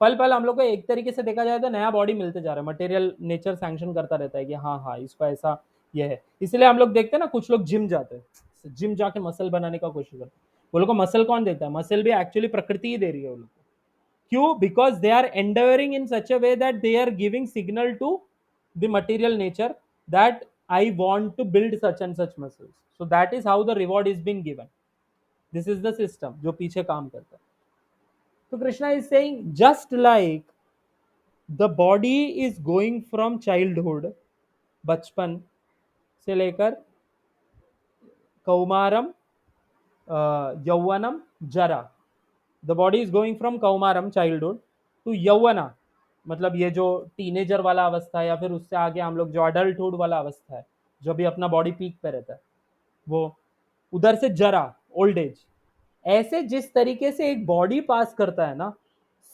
पल पल हम लोग को एक तरीके से देखा जाए तो नया बॉडी मिलते जा रहा है. मटेरियल नेचर सैंक्शन करता रहता है कि हाँ हाँ इसको ऐसा ये है. इसलिए हम लोग देखते हैं ना कुछ लोग जिम जाते हैं, जिम जाके मसल बनाने का कोशिश करते हैं. वो लोग को मसल कौन देता है? मसल भी एक्चुअली प्रकृति ही दे रही है वो लोग को. क्यों? Because they are endeavouring in such a way that they are giving signal to the material nature that I want to build such and such muscles. So that is how the reward is been given. This is the system जो पीछे काम करता है. तो Krishna is saying just like the body is going from childhood, बचपन से लेकर कौमारम यौवनम जरा. The body is going from कौमारम childhood to यौवना, मतलब ये जो टीनेजर वाला अवस्था है, या फिर उससे आगे हम लोग जो अडल्टहुड वाला अवस्था है, जो भी अपना बॉडी पीक पे रहता है, वो उधर से जरा ओल्ड एज. ऐसे जिस तरीके से एक बॉडी पास करता है ना,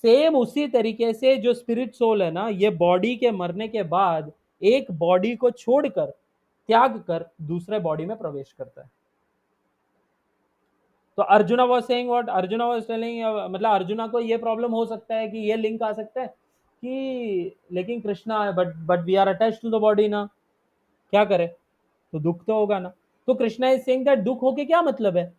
सेम उसी तरीके से जो स्पिरिट सोल है ना, ये बॉडी के मरने के बाद एक बॉडी को छोड़कर, त्याग कर दूसरे बॉडी में प्रवेश करता है. तो arjuna was saying what, arjuna was telling, मतलब अर्जुना को ये प्रॉब्लम हो सकता है कि ये लिंक आ सकता है कि लेकिन Krishna but we are attached to the body ना, क्या करें. तो दुख तो होगा ना. तो कृष्णा इज सेइंग दैट दुख होके क्या मतलब है.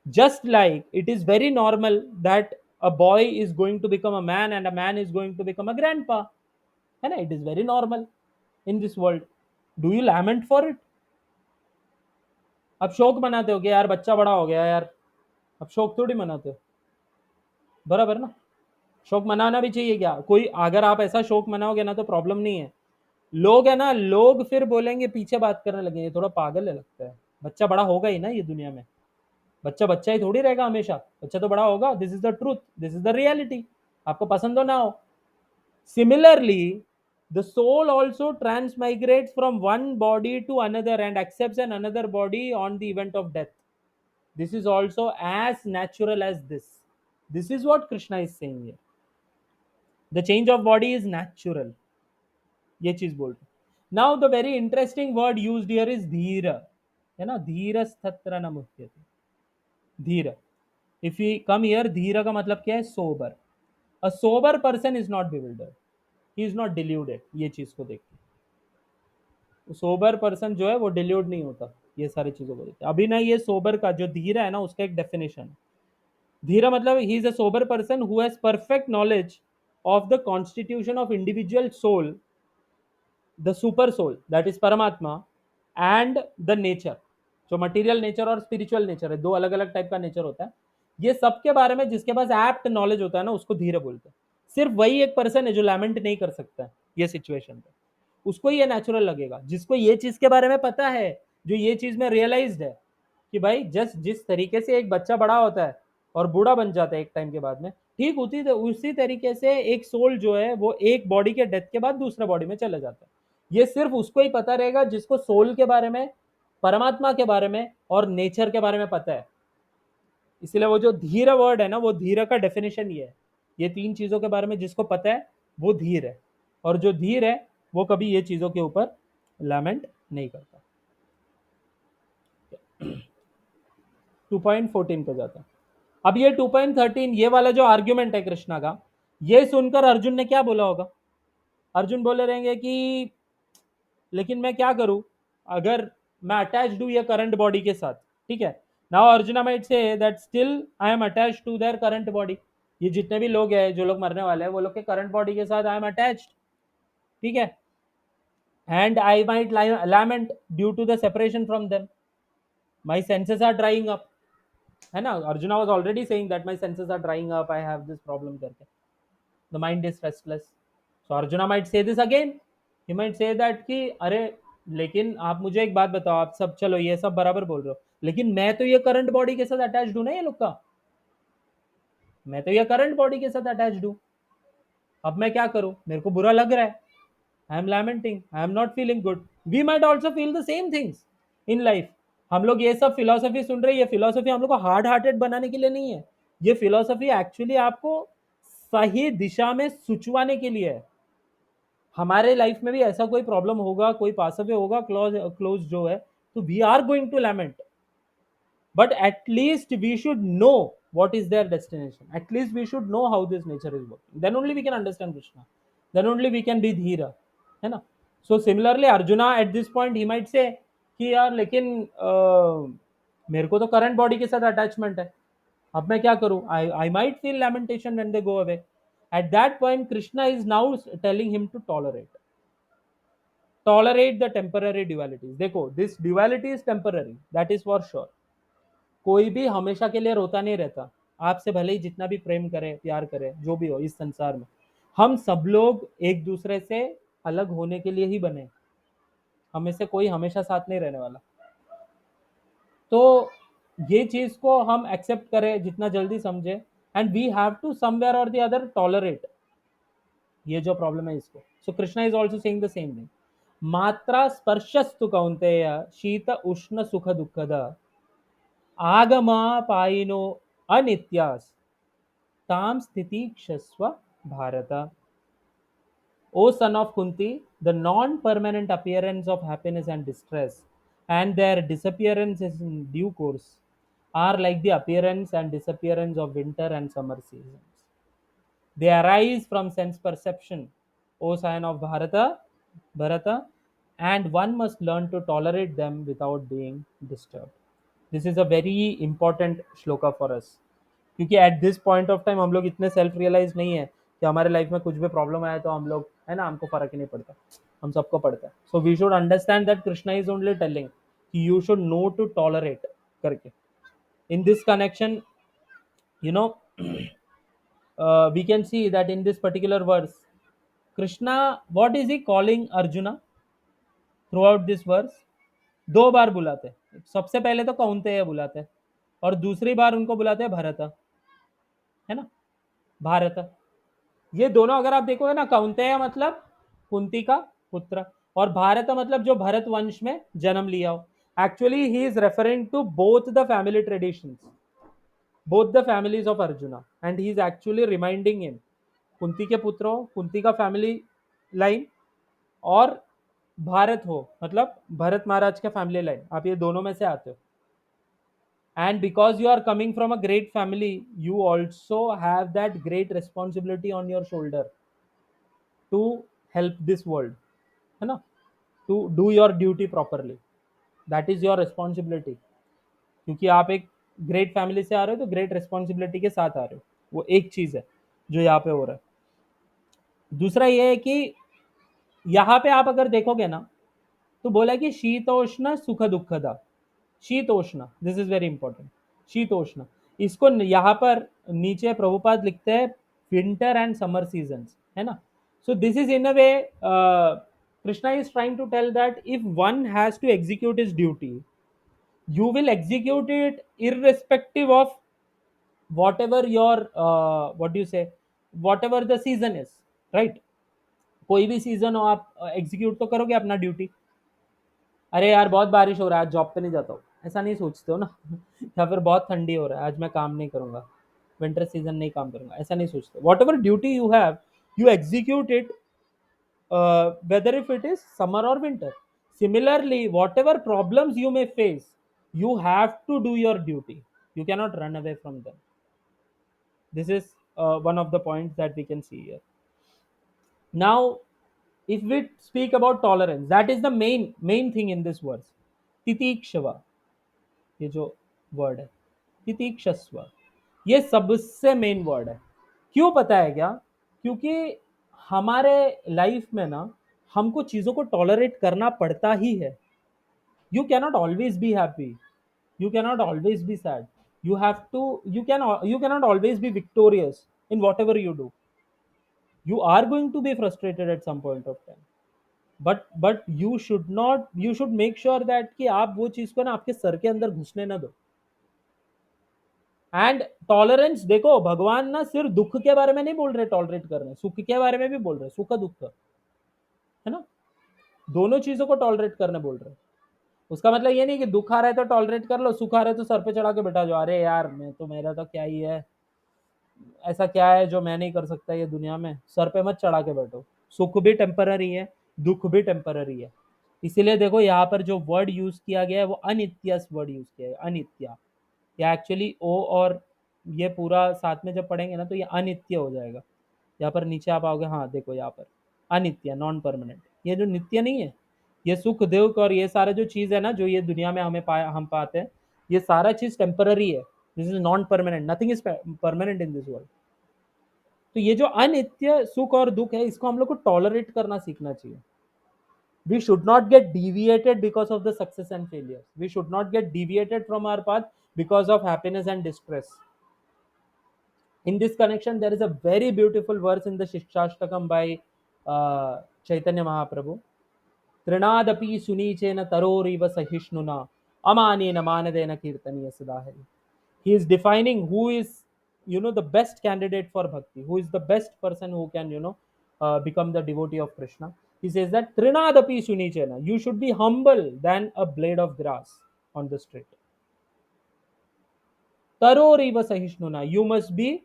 Just like it is very normal that a boy is going to become a man and a man is going to become a grandpa, है ना. It is very normal in this world. Do you lament for it? अब शोक मनाते हो कि यार बच्चा बड़ा हो गया यार. अब शोक थोड़ी मनाते हो. बराबर ना. शोक मनाना भी चाहिए क्या. कोई अगर आप ऐसा शोक मनाओगे ना तो प्रॉब्लम नहीं है. लोग है ना, लोग फिर बोलेंगे, पीछे बात करने लगेंगे, थोड़ा पागल है लगता है. बच्चा बड़ा होगा ही ना ये दुनिया में. बच्चा बच्चा ही थोड़ी रहेगा हमेशा. बच्चा तो बड़ा होगा. This is the truth, this is the reality. आपको पसंद हो ना हो. Similarly the soul also transmigrates from one body to another and accepts an another body on the event of death. This is also as natural as this. This is what Krishna is saying here. The change of body is natural. ये चीज बोल रहे. Now the very interesting word used here is धीर, है ना. धीरस्तत्र न मुह्यते. धीर. If you come here, धीर का मतलब क्या है. Sober. A sober person is not bewildered, he is not deluded. ये चीज को देख के सोबर पर्सन जो है वो डिल्यूड नहीं होता. ये सारी चीजों को देखते. अभी ना ये सोबर का जो धीरा है ना उसका एक डेफिनेशन है. धीरा मतलब he is a sober person who has perfect knowledge of the constitution of individual soul, the super soul that is Paramatma, and the nature. जो मटेरियल नेचर और स्पिरिचुअल नेचर है, दो अलग अलग टाइप का नेचर होता है. ये सबके बारे में जिसके पास एप्ट नॉलेज होता है ना उसको धीरे बोलते हैं. सिर्फ वही एक पर्सन है जो लैमेंट नहीं कर सकता है ये सिचुएशन पे. उसको ये नेचुरल लगेगा. जिसको ये चीज के बारे में पता है, जो ये चीज में रियलाइज्ड है कि भाई जस्ट जिस तरीके से एक बच्चा बड़ा होता है और बूढ़ा बन जाता है एक टाइम के बाद में, ठीक उसी तरीके से एक सोल जो है वो एक बॉडी के डेथ के बाद दूसरा बॉडी में चला जाता है. ये सिर्फ उसको ही पता रहेगा जिसको सोल के बारे में, परमात्मा के बारे में और नेचर के बारे में पता है. इसलिए वो जो धीर वर्ड है ना, वो धीर का डेफिनेशन ये है. ये तीन चीजों के बारे में जिसको पता है वो धीर है. और जो धीर है वो कभी ये चीजों के ऊपर लैमेंट नहीं करता. 2.14 पे जाता है. अब ये 2.13 ये वाला जो आर्ग्यूमेंट है कृष्णा का, ये सुनकर अर्जुन ने क्या बोला होगा. अर्जुन बोले रहेंगे कि लेकिन मैं क्या करूं अगर मैं अटैच्ड हूं ये करंट बॉडी के साथ. ठीक है. Now Arjuna might say that still I am attached to their current body. ये जितने भी लोग हैं जो लोग मरने वाले हैं वो लोग के करंट बॉडी के साथ आई एम अटैच्ड. ठीक है. And I might lament due to the separation from them. My senses are drying up, है ना. Arjuna was already saying that my senses are drying up, I have this problem करके. The mind is restless. So Arjuna might say this again. He might say that कि अरे लेकिन आप मुझे एक बात बताओ. आप सब चलो ये सब बराबर बोल रहे हो, लेकिन मैं तो ये करंट बॉडी के साथ अटैच्ड हूं ना ये लोग का. मैं तो ये करंट बॉडी के साथ अटैच्ड हूं. अब मैं क्या करूं. मेरे को बुरा लग रहा है. I am lamenting, I am not feeling good. We might also feel the same things in life. हम लोग ये सब फिलोसफी सुन रहे हैं. ये फिलोसफी हम लोग को हार्ड हार्टेड बनाने के लिए नहीं है. ये फिलोसफी एक्चुअली आपको सही दिशा में सुचवाने के लिए है. हमारे लाइफ में भी ऐसा कोई प्रॉब्लम होगा, कोई पास अवे होगा क्लोज जो है, तो we are going to lament. but at least we should know what is their destination. At least we should know how this nature is working. Then only we can understand Krishna. Then only we can be धीरा, है ना. So similarly Arjuna at this point he might say कि यार लेकिन मेरे को तो current body के साथ अटैचमेंट है. अब मैं क्या करूं. I might feel lamentation when they go away. At that point Krishna is now telling him to tolerate the temporary dualities. देखो, this duality is temporary, that is for sure. कोई भी हमेशा के लिए रोता नहीं रहता. आपसे भले ही जितना भी प्रेम करे, प्यार करे, जो भी हो इस संसार में, हम सब लोग एक दूसरे से अलग होने के लिए ही बने. हमें से कोई हमेशा साथ नहीं रहने वाला. तो ये चीज को हम एक्सेप्ट करें जितना जल्दी समझे. And we have to somewhere or the other tolerate ये जो प्रॉब्लम है इसको. So Krishna is also saying the same thing. मात्रा स्पर्शस्तु कौन्तेय शीत उष्ण सुख दुःखद आगमापायिनो अनित्यास ताम स्थिति क्षस्व Bharat. O son of Kunti, the non-permanent appearance of happiness and distress and their disappearance in due course are like the appearance and disappearance of winter and summer seasons. They arise from sense perception, O son of Bharata, and one must learn to tolerate them without being disturbed. This is a very important shloka for us, क्योंकि at this point of time हम लोग इतने self realise नहीं है कि हमारे life में कुछ भी प्रॉब्लम आया तो हम लोग, है ना, हमको फर्क ही नहीं पड़ता, हम सबको पड़ता है. So we should understand that Krishna is only telling कि you should know to tolerate करके. In this connection, you know, we can see that in this particular verse, Krishna, what is he calling Arjuna throughout this verse? दो बार बुलाते हैं. सबसे पहले तो कौनतेय बुलाते हैं और दूसरी बार उनको बुलाते हैं भरत, है ना, भारत. ये दोनों अगर आप देखोगे ना, कौनतेय मतलब कुंती का पुत्र और भारत मतलब जो भरत वंश में जन्म लिया हो. Actually he is referring to both the family traditions, both the families of Arjuna, and he is actually reminding him, Kunti के पुत्र हो, कुंती का फैमिली लाइन, और भारत हो मतलब भरत महाराज का फैमिली लाइन, आप ये दोनों में से आते हो. And because you are coming from a great family, you also have that great responsibility on your shoulder to help this world, है ना, to do your duty properly. That is your responsibility, क्योंकि आप एक great family से आ रहे हो तो great responsibility के साथ आ रहे हो. वो एक चीज है जो यहाँ पे हो रहा है. दूसरा ये है कि यहाँ पे आप अगर देखोगे ना, तो बोला कि शीतोष्ण सुख दुखदा. शीतोष्ण, दिस इज वेरी इंपॉर्टेंट. शीतोष्ण, इसको यहाँ पर नीचे प्रभुपाद लिखते हैं विंटर एंड समर सीजन, है ना. So this is in a way Krishna is trying to tell that if one has to execute his duty, you will execute it irrespective of whatever your what do you say, whatever the season is, right. कोई भी season हो आप execute तो करोगे अपना duty. अरे यार बहुत बारिश हो रहा है, आज जॉब पे नहीं जाता हूँ, ऐसा नहीं सोचते हो ना. या फिर बहुत ठंडी हो रहा है, आज मैं काम नहीं करूंगा, विंटर सीजन नहीं काम करूंगा, ऐसा नहीं सोचते. What ever duty you have, you execute it, whether if it is summer or winter. Similarly, whatever problems you may face, you have to do your duty. You cannot run away from them. This is one of the points that we can see here. Now, if we speak about tolerance, that is the main thing in this verse. Titikshava, ये जो word है, तितीक्षस्व, ये सबसे main word है. क्यों पता है क्या? क्योंकि हमारे लाइफ में ना हमको चीज़ों को टॉलरेट करना पड़ता ही है. You cannot always be happy, you cannot always be sad, you have to, you cannot always be victorious in whatever you do. You are going to be frustrated at some point of time, but you should not, you should make sure that कि आप वो चीज़ को ना आपके sir के अंदर घुसने ना दो. एंड टॉलरेंस देखो, भगवान ना सिर्फ दुख के बारे में नहीं बोल रहे टॉलरेट कर रहे हैं, सुख के बारे में भी बोल रहे हैं, सुख दुख, है ना, दोनों चीजों को टॉलरेट करने बोल रहे हैं. उसका मतलब ये नहीं कि दुख आ रहा है तो टॉलरेट कर लो, सुख आ रहा है तो सर पे चढ़ा के बैठा जाओ, अरे यार मैं तो, मेरा तो क्या ही है, ऐसा क्या है जो मैं नहीं कर सकता ये दुनिया में, सर पे मत चढ़ा के बैठो. सुख भी टेम्पररी है, दुख भी टेम्पररी है. इसीलिए देखो यहाँ पर जो वर्ड यूज किया गया है वो अनित्यस वर्ड यूज किया है, अनित्या. या एक्चुअली ओ और ये पूरा साथ में जब पढ़ेंगे ना तो ये अनित्य हो जाएगा. यहाँ पर नीचे आप आओगे, हाँ देखो यहाँ पर अनित्य, नॉन परमानेंट. ये जो नित्य नहीं है, ये सुख दुख और ये सारा जो चीज़ है ना जो ये दुनिया में हमें हम पाते हैं, ये सारा चीज़ टेम्पररी है. This is non permanent, nothing is permanent in this world. तो ये जो अनित्य सुख और दुख है, इसको हम लोग को टॉलरेट करना सीखना चाहिए. We should not get deviated because of the success and failure. We should not get deviated from our path because of happiness and distress. In this connection, there is a very beautiful verse in the Shikshashtakam by Chaitanya Mahaprabhu. Trinadapi sunichena taroriva sahishnuna amanena manadena kirtaniya sadahari. He is defining who is, the best candidate for bhakti, who is the best person who can, become the devotee of Krishna. He says that Trinadapi sunichena, you should be humble than a blade of grass on the street. Taroriva sahishnuna, you must be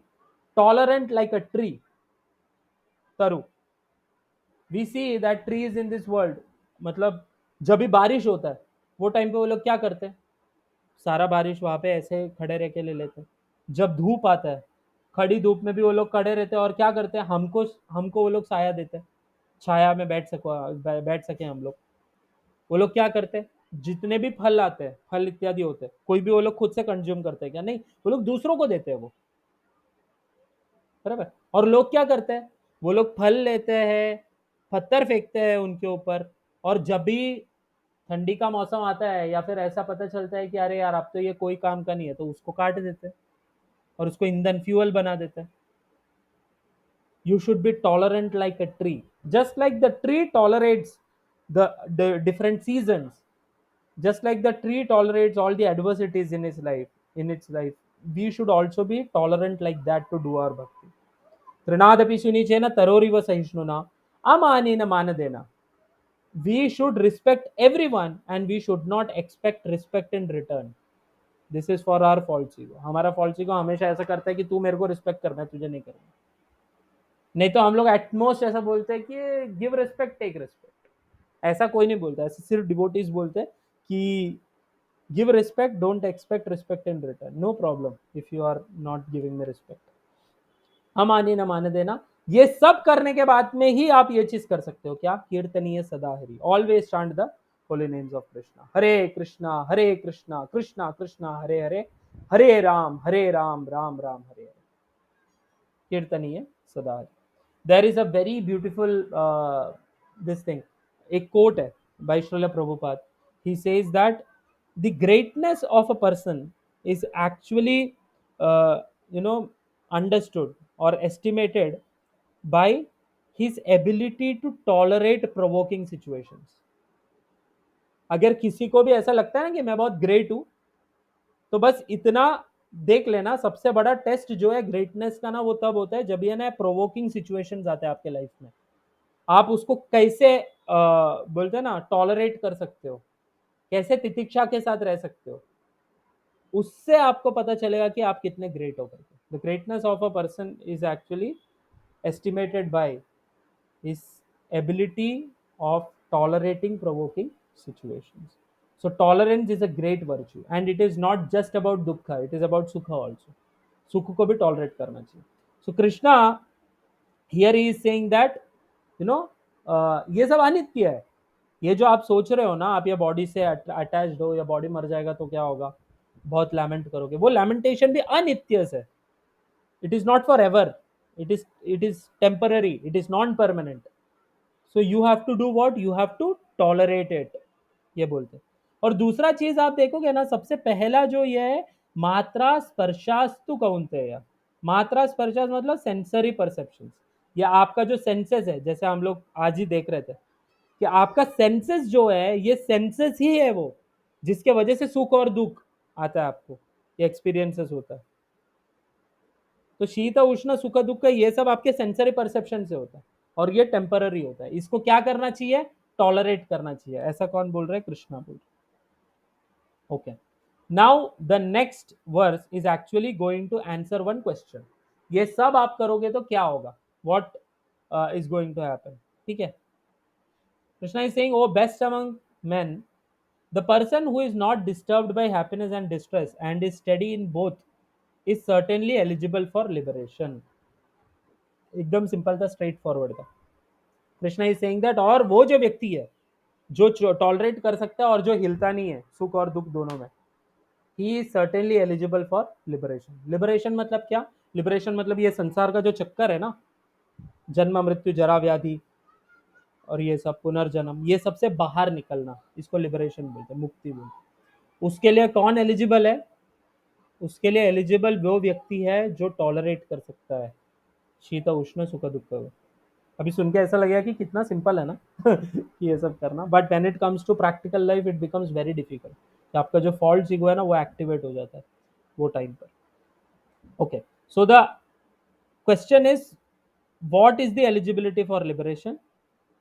tolerant like a tree. Taru. We see that trees in this world, मतलब जब भी बारिश होता है वो time पे वो लोग क्या करते हैं, सारा बारिश वहां पे ऐसे खड़े रह के ले लेते हैं. जब धूप आता है, खड़ी धूप में भी वो लोग खड़े रहते हैं और क्या करते हैं, हमको हमको वो लोग साया देते हैं, छाया में बैठ सके हम लोग. वो लोग क्या करते हैं, जितने भी फल आते हैं, फल इत्यादि होते हैं, कोई भी वो लोग खुद से कंज्यूम करते हैं क्या? नहीं, वो लोग दूसरों को देते हैं वो, बराबर। और लोग क्या करते हैं, वो लोग फल लेते हैं, पत्थर फेंकते हैं उनके ऊपर, और जब भी ठंडी का मौसम आता है या फिर ऐसा पता चलता है कि अरे यार अब तो ये कोई काम का नहीं है, तो उसको काट देते हैं और उसको ईंधन फ्यूल बना देते हैं। You should be tolerant like a tree, just like the tree tolerates the different seasons, just like the tree tolerates all the adversities in its life. We should also be tolerant like that to do our bhakti. Trinadapi sunichena taroriva sahishnuna amanina manadena. We should respect everyone and we should not expect respect in return. This is for our false ego. हमारा false ego हमेशा ऐसा करता है कि तू मेरे को respect करना है, तुझे नहीं करना। नहीं तो हम लोग एटमोस्ट ऐसा बोलते हैं कि गिव रिस्पेक्ट टेक रिस्पेक्ट, ऐसा कोई नहीं बोलता, ऐसा सिर्फ डिवोटीज बोलते हैं कि give respect, don't expect respect in return, no problem if you are not giving me respect. हम आने न माने देना, ये सब करने के बाद में ही आप ये चीज कर सकते हो, क्या? कीर्तनीय सदा Hari, always chant the holy names of Krishna, Hare Krishna Krishna Krishna Hare Hare, Hare Rama Rama Rama Hare Hare, कीर्तनीय सदा Hari. There is a very beautiful this thing, a quote है by Srila Prabhupada. He says that the greatness of a person is actually uh, you know understood or estimated by his ability to tolerate provoking situations. अगर किसी को भी ऐसा लगता है ना कि मैं बहुत ग्रेट हूं, तो बस इतना देख लेना, सबसे बड़ा टेस्ट जो है ग्रेटनेस का ना, वो तब होता है जब ये ना प्रोवोकिंग सिचुएशंस आते हैं आपके लाइफ में। आप उसको कैसे बोलते हैं ना टॉलरेट कर सकते हो, कैसे तितिक्षा के साथ रह सकते हो, उससे आपको पता चलेगा कि आप कितने ग्रेट हो करके। The greatness of a person is actually estimated by his ability of tolerating provoking situations. So tolerance is a great virtue and it is not just about dukha, it is about sukha also. सुख को भी tolerate करना चाहिए। So Krishna here he is saying that you know ये सब अनित्य है। ये जो आप सोच रहे हो ना, आप ये बॉडी से अटैच्ड हो या बॉडी मर जाएगा तो क्या होगा, बहुत लैमेंट करोगे, वो लैमेंटेशन भी अनित्य है। It is not forever, it is temporary, it is non permanent. So you have to do what, you have to tolerate it, ये बोलते हैं। और दूसरा चीज आप देखोगे ना, सबसे पहला जो ये है, मात्रा स्पर्शास्तु कौन्तेय। मात्रा स्पर्शास मतलब सेंसरी परसेप्शन, या आपका जो सेंसेस है, जैसे हम लोग आज ही देख रहे थे कि आपका सेंसेस जो है, ये सेंसेस ही है वो जिसके वजह से सुख और दुख आता है आपको, ये एक्सपीरियंसेस होता है। तो शीत उष्ण सुख दुख ये सब आपके सेंसरी परसेप्शन से होता है और ये टेम्पररी होता है। इसको क्या करना चाहिए, टॉलरेट करना चाहिए। ऐसा कौन बोल रहा है, कृष्णा बोल रहा है। Okay, now the next verse is actually going to answer one question. ये सब आप करोगे तो क्या होगा, what is going to happen, ठीक है। Krishna is saying, O best among men, the person who is not disturbed by happiness and distress and is steady in both is certainly eligible for liberation. एकदम simple था, straight forward था। Krishna is saying that, और वो जो व्यक्ति है जो tolerate कर सकता है और जो हिलता नहीं है सुख और दुख दोनों में, he is certainly eligible for liberation. Liberation मतलब क्या, लिबरेशन मतलब ये संसार का जो चक्कर है ना, जन्म मृत्यु जरा व्याधि और ये सब पुनर्जन्म, ये सबसे बाहर निकलना, इसको लिबरेशन बोलते हैं, मुक्ति बोलते हैं। उसके लिए कौन एलिजिबल है, उसके लिए एलिजिबल वो व्यक्ति है जो टॉलरेट कर सकता है शीत उष्ण सुख दुख। अभी सुन के ऐसा लगेगा कि कितना सिंपल है ना कि ये सब करना, but when it comes to practical life it becomes very difficult. आपका जो फॉल्ट ईगो है ना, वो एक्टिवेट हो जाता है वो टाइम पर। Okay, so the question is, what is the eligibility for liberation?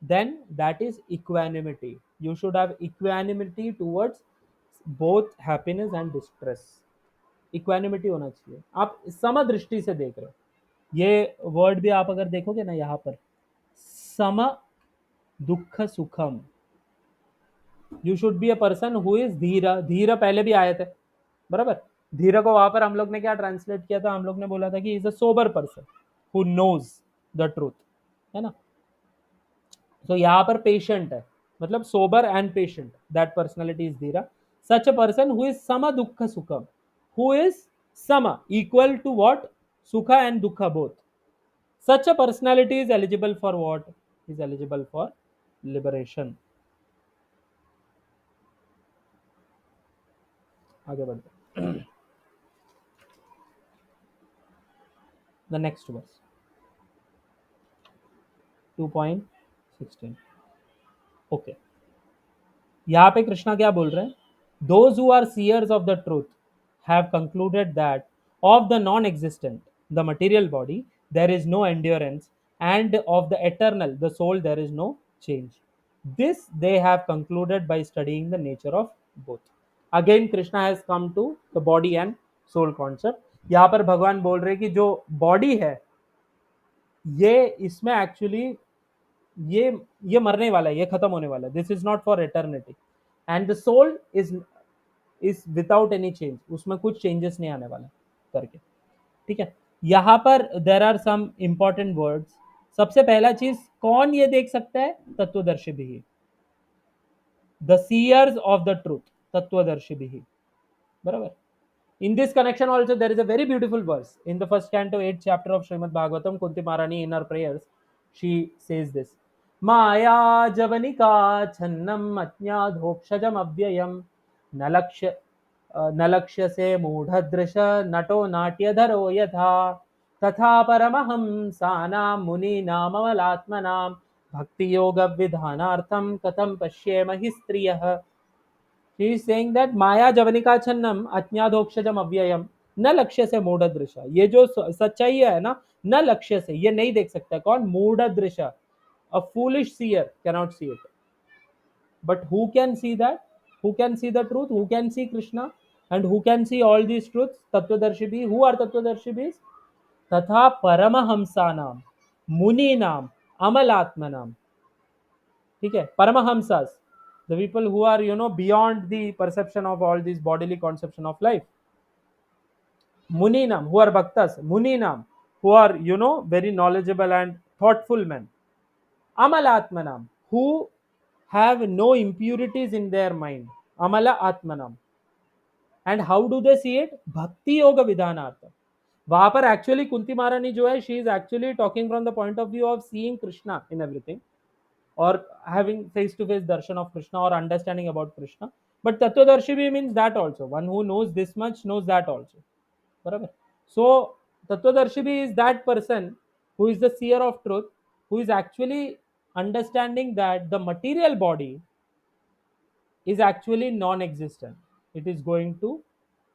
Then that is equanimity. You should have equanimity towards both happiness and distress. Equanimity होना चाहिए, आप समदृष्टि से देख रहे हो। ये वर्ड भी आप अगर देखोगे ना यहाँ पर, सम दुख सुखम, you should be a person who is धीर। धीर पहले भी आए थे, बराबर। धीर को वहां पर हम लोग ने क्या ट्रांसलेट किया था, हम लोग ने बोला था कि is a sober person who knows the truth, है ना। तो यहाँ पर पेशेंट है, मतलब sober and patient, that personality is Dhira. Such a person who is sama dukkha sukham, who is sama equal to what, sukha and dukkha both. Such a personality is eligible for what, is eligible for liberation. आगे बढ़ते हैं. The next verse 2.16. Okay, यहाँ पे कृष्णा क्या बोल रहे हैं? Those who are seers of the truth have concluded that of the non-existent, the material body, there is no endurance, and of the eternal, the soul, there is no change. This they have concluded by studying the nature of both. Again Krishna has come to the body and soul concept. यहाँ पर भगवान बोल रहे हैं कि जो body है ये इसमें एक्चुअली ये ये मरने वाला है, ये खत्म होने वाला है. This is not for eternity. And the soul is without any change, उसमें कुछ चेंजेस नहीं आने वाला करके. ठीक है, यहाँ पर there are some important words. सबसे पहला चीज, कौन ये देख सकता है? तत्वदर्शी भी, the seers of the truth, तत्वदर्शी भी. बराबर. In this connection also there is a very beautiful verse in the first canto 8th chapter of Srimad Bhagavatam. Kunti Maharani in her prayers she says this: Maya javanika channam atnyadhokshajam avyayam nalakshya se mudhadrisha nato natyadharo yatha तथा परमहंसानां मुनीनामवलात्मनां भक्ति योग विधानार्थम कथम पश्येम हि स्त्रियः. He is saying that माया जवनिका छन्नम अज्ञाधोक्षजम अव्ययम न लक्ष्य से मूढ़ दृश्य. ये जो सच्चाई है ना, न लक्ष्य से, ये नहीं देख सकता. कौन? मूढ़ दृश्य. A foolish seer cannot see it. But who can see that? Who can see the truth? Who can see Krishna? And who can see all these truths? Tattvadarshi bhi. Who are Tattvadarshi bhis? तथा परमहंसानाम मुनीनाम अमलात्मनाम. ठीक है, paramahansas, the people who are beyond the perception of all these bodily conception of life. Muninam, who are bhaktas. Muninam, who are very knowledgeable and thoughtful men. Amala atmanam, who have no impurities in their mind. Amala atmanam. And how do they see it? Bhakti yoga vidhanartha. वहां पर actually Kunti महारानी जो है, she is actually talking from the point of view of seeing Krishna in everything, or having face to face darshan of Krishna or understanding about Krishna. But Tattvadarshi means that also. One who knows this much knows that also. Barabar? So Tattvadarshi is that person who is the seer of truth, who is actually understanding that the material body is actually non-existent. It is going to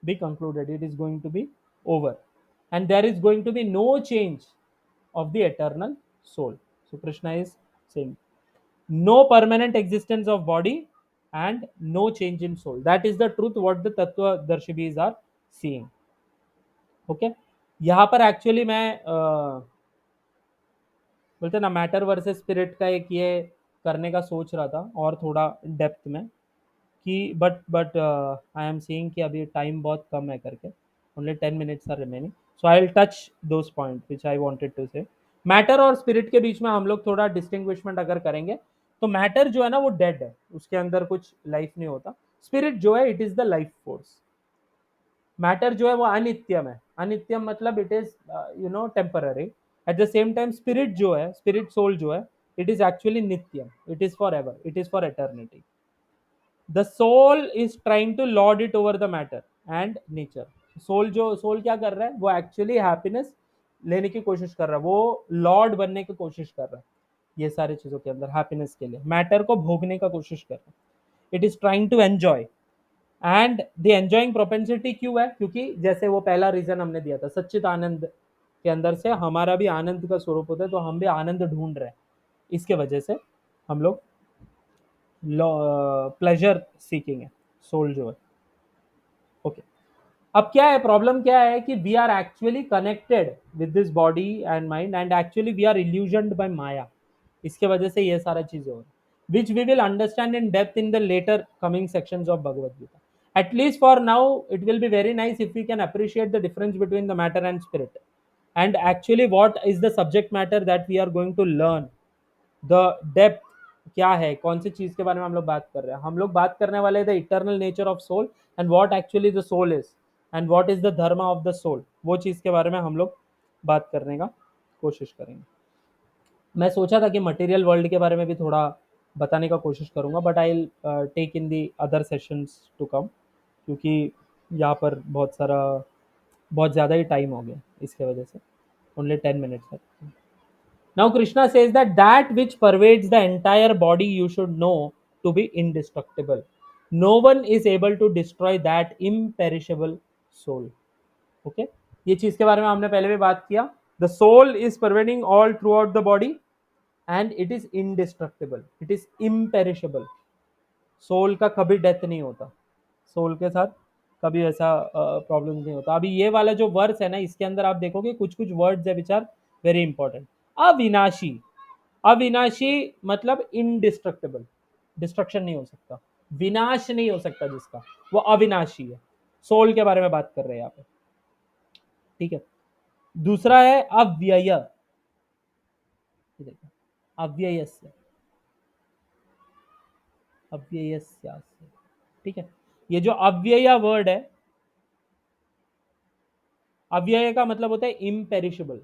be concluded. It is going to be over. And there is going to be no change of the eternal soul. So Krishna is saying no permanent existence of body and no change in soul. That is the truth what the Tattva Darshibis are seeing. Okay. यहाँ पर actually मैं बोलते ना matter versus spirit का एक ये करने का सोच रहा था और थोड़ा डेप्थ में कि बट आई एम सीइंग कि अभी टाइम बहुत कम है करके, only 10 minutes are remaining. So I will touch those point which I wanted to say. Matter और स्पिरिट के बीच में हम लोग थोड़ा डिस्टिंग्विशमेंट अगर करेंगे तो मैटर जो है ना वो डेड है, उसके अंदर कुछ लाइफ नहीं होता. स्पिरिट जो है it is the life force. Matter जो है वो अनित्यम है. अनित्यम मतलब it is temporary. At the same time spirit जो है, स्पिरिट सोल जो है, इट इज एक्चुअली नित्यम. It is forever. It is for eternity. The soul is trying to lord it over the matter and nature. Soul क्या कर रहा है? वो एक्चुअली हैप्पीनेस लेने की कोशिश कर रहा है, वो लॉर्ड बनने की कोशिश कर रहा है ये सारी चीजों के अंदर. हैप्पीनेस के लिए मैटर को भोगने का कोशिश कर रहा है. It is trying to enjoy. And the enjoying propensity क्यों है? क्योंकि जैसे वो पहला रीजन हमने दिया था, सच्चित आनंद के अंदर से हमारा भी आनंद का स्वरूप होता है, तो हम भी आनंद ढूंढ रहे हैं. इसके वजह से हम लोग प्लेजर सीकिंग है, सोल जो है. ओके. अब क्या है प्रॉब्लम? क्या है कि we are actually connected with this body and mind and actually we are illusioned by Maya. इसके वजह से ये सारा चीजें हो रही, which we will understand in depth in the later coming sections of Bhagavad Gita. At least for now, it will be very nice if we can appreciate the difference between the matter and spirit, and actually what is the subject matter that we are going to learn, the depth क्या है, कौन सी चीज के बारे में हम लोग बात कर रहे हैं? हम लोग बात करने वाले the eternal nature of soul and what actually the soul is and what is the dharma of the soul, वो चीज के बारे में हम लोग बात करने का कोशिश करेंगे। मैं सोचा था कि मटेरियल वर्ल्ड के बारे में भी थोड़ा बताने का कोशिश करूंगा, but I take in the other sessions to come, क्योंकि यहाँ पर बहुत ज़्यादा ही टाइम हो गया इसके वजह से। ओनली 10 मिनट्स है। Now Krishna says that that which pervades the entire body you should know to be indestructible. No one is able to destroy that imperishable soul. Okay? ये चीज के बारे में हमने पहले भी बात किया। The soul is pervading all throughout the body and it is indestructible. It is imperishable. Soul का कभी डेथ नहीं होता, सोल के साथ कभी ऐसा प्रॉब्लम नहीं होता। अभी ये वाला जो वर्ड्स है ना, इसके अंदर आप देखोगे कुछ कुछ वर्ड्स है विच आर वेरी इंपॉर्टेंट। अविनाशी, अविनाशी मतलब इनडिस्ट्रक्टेबल, डिस्ट्रक्शन नहीं हो सकता, विनाश नहीं हो सकता जिसका, वो अविनाशी है। सोल के बारे में बात कर रहे हैं यहाँ पे, ठीक है। दूसरा है अव्यय, अव्ययस्य, अव्ययस्य, ठीक है। ये जो अव्यय वर्ड है, अव्यय का मतलब होता है इम्पेरिशेबल,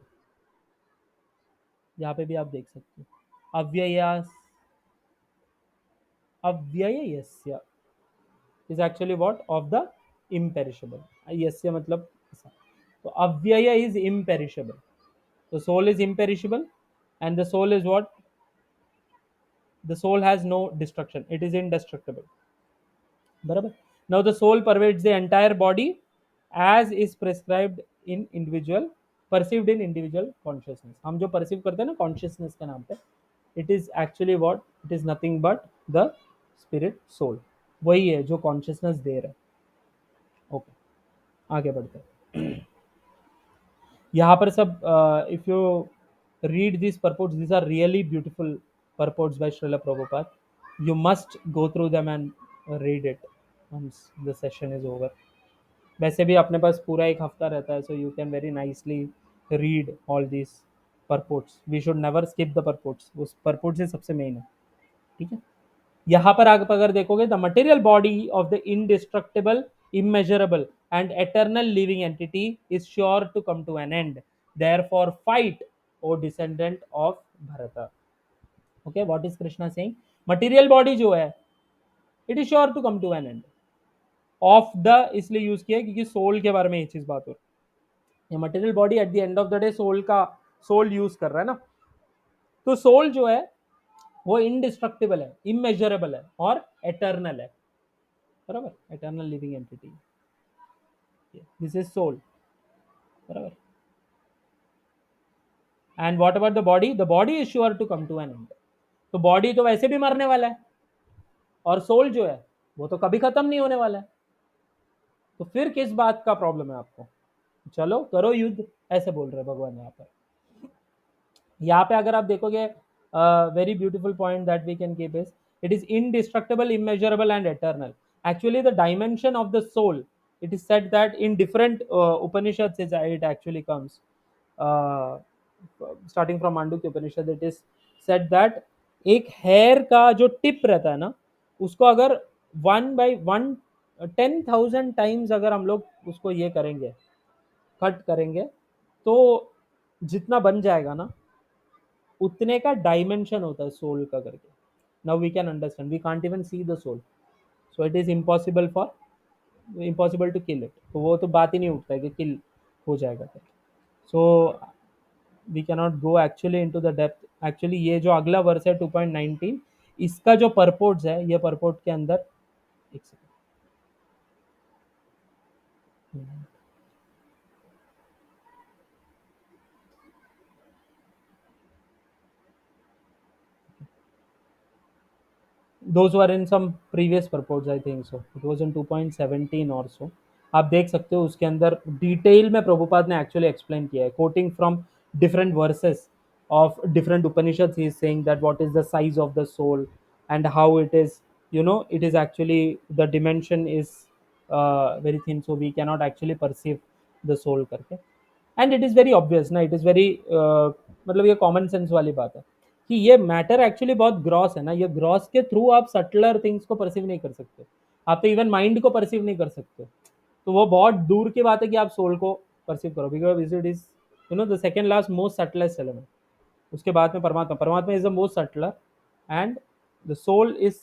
यहाँ पे भी आप देख सकते हो अव्ययास, अव्ययस्य is actually what of the imperishable. यस्य मतलब ऐसा। तो अव्यय is imperishable, the soul is imperishable and the soul is what, the soul has no destruction, it is indestructible, बराबर। now the soul pervades the entire body as is prescribed in individual, perceived in individual consciousness। हम जो perceive करते हैं ना consciousness के नाम पे, it is actually what, it is nothing but the spirit soul, वही है जो consciousness दे रहा है। ओके, आगे बढ़ते हैं। यहाँ पर सब if you read these purports, these are really beautiful purports by Srila Prabhupada. You must go through them and read it once the session is over. वैसे भी अपने पास पूरा एक हफ्ता रहता है, so you can very nicely read all these purports. We should never skip the purports. उस purports से सबसे मेन है, ठीक है। यहाँ पर आप अगर देखोगे, the material body of the indestructible, immeasurable and eternal living entity is sure to come to an end. Therefore, fight, O descendant of Bharata. Okay, what is Krishna saying? Material body जो है, it is sure to come to an end. Of the इसलिए use किया क्योंकि soul के बारे में ये चीज बात हो रही है। Material body at the end of the day soul का, सोल यूज कर रहा है ना, तो सोल जो है वो इनडिस्ट्रक्टिबल है, इमेजरेबल है और एटर्नल है, बराबर। Eternal living entity, this is soul, बराबर। And what about the body? The body is sure to come to an end. तो बॉडी तो वैसे भी मरने वाला है, और सोल जो है वो तो कभी खत्म नहीं होने वाला है, तो फिर किस बात का प्रॉब्लम है आपको? चलो करो युद्ध, ऐसे बोल रहे भगवान यहाँ पर। यहाँ पे अगर आप देखोगे, very beautiful point that we can keep is, it is indestructible, immeasurable and eternal. Actually the dimension of the soul, it is said that in different Upanishads it actually comes, starting from Mandukya Upanishad, it is said that एक hair का जो tip रहता है ना, उसको अगर 10,000 times अगर हम लोग उसको ये करेंगे, कट करेंगे, तो जितना बन जाएगा ना, उतने का डायमेंशन होता है सोल का करके। Now we can understand, we can't even see the soul, so it is impossible to kill it. तो वो तो बात ही नहीं उठता है कि किल हो जाएगा। So we cannot go actually into the depth. Actually ये जो अगला वर्स है 2.19, इसका जो परपोर्ट्स है, ये परपोर्ट के अंदर, एक second, those were in some previous purports, I think so it was in 2.17 or so। आप देख सकते हो उसके अंदर डिटेल में प्रभुपाद ने एक्चुअली एक्सप्लेन किया है, coating from different versus of different Upanishads. He is saying that what is the size of the soul and how it is, it is actually, the dimension is very thin, so we cannot actually perceive the soul करके। and it is very obvious ना, it is very मतलब ये common sense वाली बात है कि ये matter actually बहुत ग्रॉस है ना, ये ग्रॉस के थ्रू आप सटलर थिंग्स को परसीव नहीं कर सकते, आप तो इवन माइंड को परसीव नहीं कर सकते। तो वो बहुत दूर की बात है कि आप सोल को परसीव करो, because it is the second last most subtlest element. उसके बाद में Paramatma, Paramatma is the most subtler, and the soul is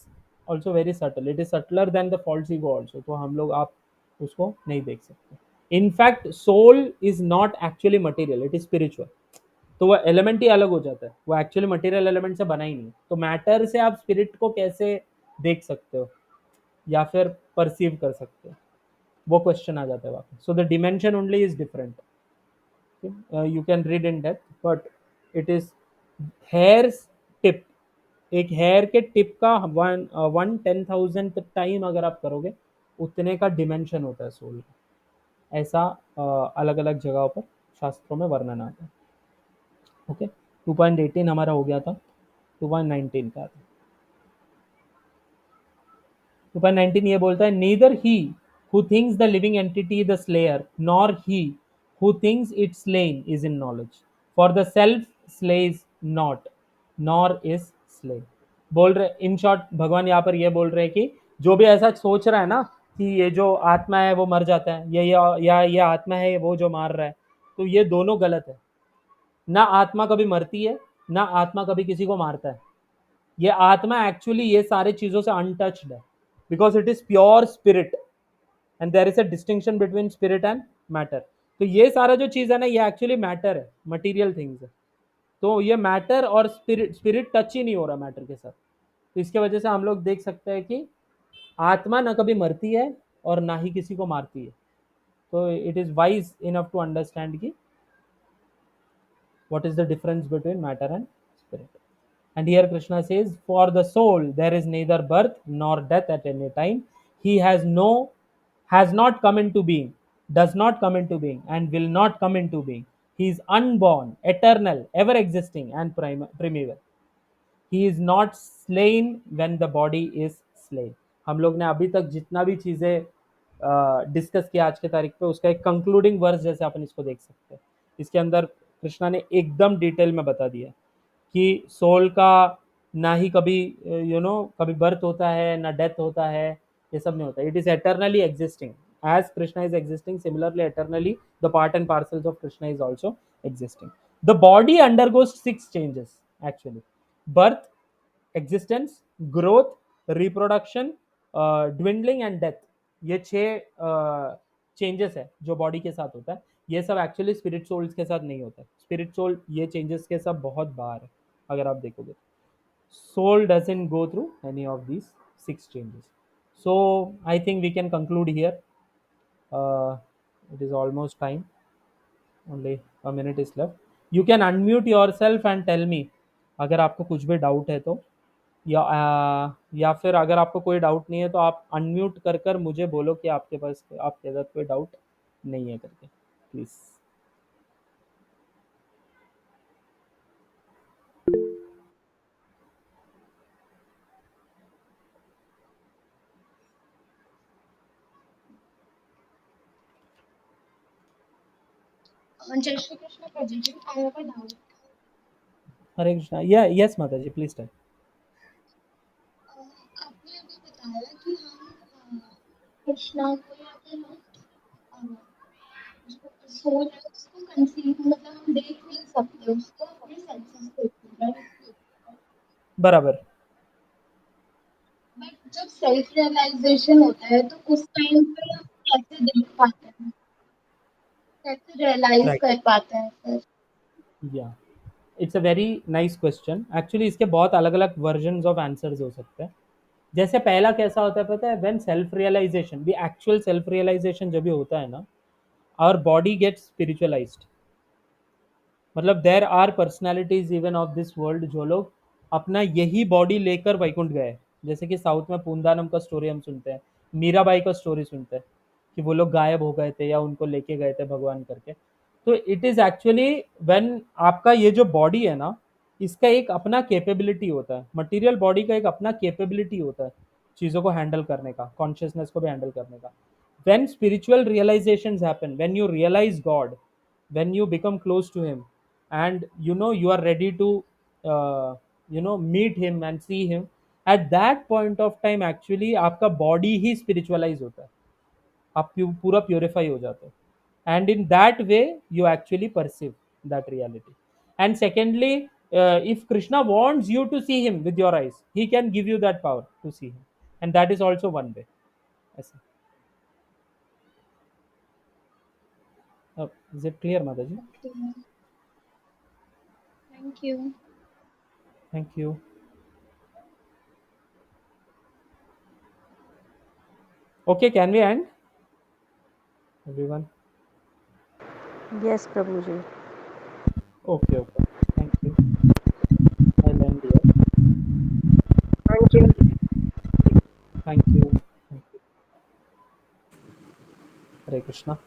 also very subtle, it is subtler than the false ego also. तो हम लोग आप उसको नहीं देख सकते। In fact soul is not actually material, it is spiritual. तो वो एलिमेंट ही अलग हो जाता है, वो एक्चुअली मटेरियल एलिमेंट से बना ही नहीं। तो मैटर से आप स्पिरिट को कैसे देख सकते हो या फिर परसीव कर सकते हो, वो क्वेश्चन आ जाता है वापस। So the dimension only is different, you can read in depth, but it is hairs tip, एक हेयर के टिप का 1/10,000 टाइम अगर आप करोगे उतने का डिमेंशन होता है सोल का। ऐसा अलग अलग जगहों पर शास्त्रों में वर्णन आता है। ओके, 2.18 हमारा हो गया था, 2.19 का था। 2.19 ये बोलता है, neither he who thinks the living entity the slayer, nor he who thinks it slain is in knowledge, for the self slays not, nor is slay. बोल रहे इन शॉर्ट, भगवान यहाँ पर ये बोल रहे हैं कि जो भी ऐसा सोच रहा है ना कि ये जो आत्मा है वो मर जाता है, या ये आत्मा है वो जो मार रहा है, तो ये दोनों गलत है। ना आत्मा कभी मरती है, ना आत्मा कभी किसी को मारता है। ये आत्मा एक्चुअली ये सारे चीजों से अनटच्ड है, because it is pure spirit, and there is a distinction between spirit and matter. तो ये सारा जो चीज है ना, ये एक्चुअली मैटर है, मटीरियल थिंग्स है। तो ये मैटर और स्पिरिट, स्पिरिट टच ही नहीं हो रहा मैटर के साथ। तो इसके वजह से हम लोग देख सकते हैं कि आत्मा ना कभी मरती है और ना ही किसी को मारती है। तो it is wise enough to understand कि what is the difference between matter and spirit. And here Krishna says, for the soul there is neither birth nor death at any time. He has not come into being, does not come into being, and will not come into being. He is unborn, eternal, ever existing, and primeval. He is not slain when the body is slain. हम लोग ने अभी तक जितना भी चीजें discuss किया आज के तारीख पे, उसका एक कंक्लूडिंग वर्स जैसे अपन इसको देख सकते हैं। इसके अंदर कृष्णा ने एकदम डिटेल में बता दिया कि सोल का ना ही कभी कभी बर्थ होता है ना डेथ होता है, ये सब नहीं होता। It is eternally existing, as Krishna is existing, similarly eternally the part and parcels of Krishna is also existing. The body undergoes 6 changes actually: birth, existence, growth, reproduction, dwindling and death. ये 6 चेंजेस है जो body के साथ होता है। ये सब actually spirit souls के साथ नहीं होता है। स्पिरिट सोल ये चेंजेस के सब बहुत बाहर है अगर आप देखोगे। Soul doesn't go through any of these 6 changes. So I think we can conclude here, it is almost time, only a minute is left. You can unmute yourself and tell me अगर आपको कुछ भी doubt है तो, या फिर अगर आपको कोई डाउट नहीं है तो आप अनम्यूट कर कर मुझे बोलो कि आपके पास, आपके साथ कोई डाउट नहीं है करके, प्लीज। जय श्री कृष्ण प्रभु जी, आई हैव अ डाउट। हरे कृष्णा, या यस माता जी, प्लीज टाइम। आपने अभी बताया कि हम कृष्णा को या फिर जो सोल है उसको कंसीव, मतलब हम देख नहीं सकते उसको, अपने सेंसेस देखते हैं, बराबर। बट जब सेल्फ रियलाइजेशन होता है तो उस टाइम पे हम कैसे देख पाते हैं, कैसे रियलाइज राइट, कर पाते हैं फिर? या it's a very nice question. Actually इसके बहुत अलग अलग वर्जन ऑफ आंसर्स हो सकते हैं। जैसे पहला कैसा होता है पता है, when self realization, the actual self realization जब भी होता है ना, आवर बॉडी गेट्स स्पिरिचुअलाइज्ड। मतलब there are personalities even of this world जो लोग अपना यही बॉडी लेकर वैकुंठ गए। जैसे कि साउथ में पूंदानम का स्टोरी हम सुनते हैं, मीराबाई का स्टोरी सुनते हैं कि वो लोग गायब हो गए थे या उनको लेके गए थे भगवान करके। तो इट इज एक्चुअली व्हेन आपका ये जो बॉडी है ना, इसका एक अपना कैपेबिलिटी होता है, मटेरियल बॉडी का एक अपना कैपेबिलिटी होता है चीज़ों को हैंडल करने का, कॉन्शियसनेस को भी हैंडल करने का। when spiritual realizations happen, when you realize God, when you become close to him, and you are ready to uh, meet him and see him, at that point of time actually आपका body ही spiritualize होता है, आप पूरा purify हो जाते हो, and in that way you actually perceive that reality. And secondly, if Krishna wants you to see him with your eyes, he can give you that power to see him, and that is also one way. ऐसा. Is it clear, Mataji? Okay. Thank you. Thank you. Okay, can we end, everyone? Yes, Prabhuji. Okay, okay. Thank you. I'll end here. Thank you. Thank you. Thank you. Hare Krishna.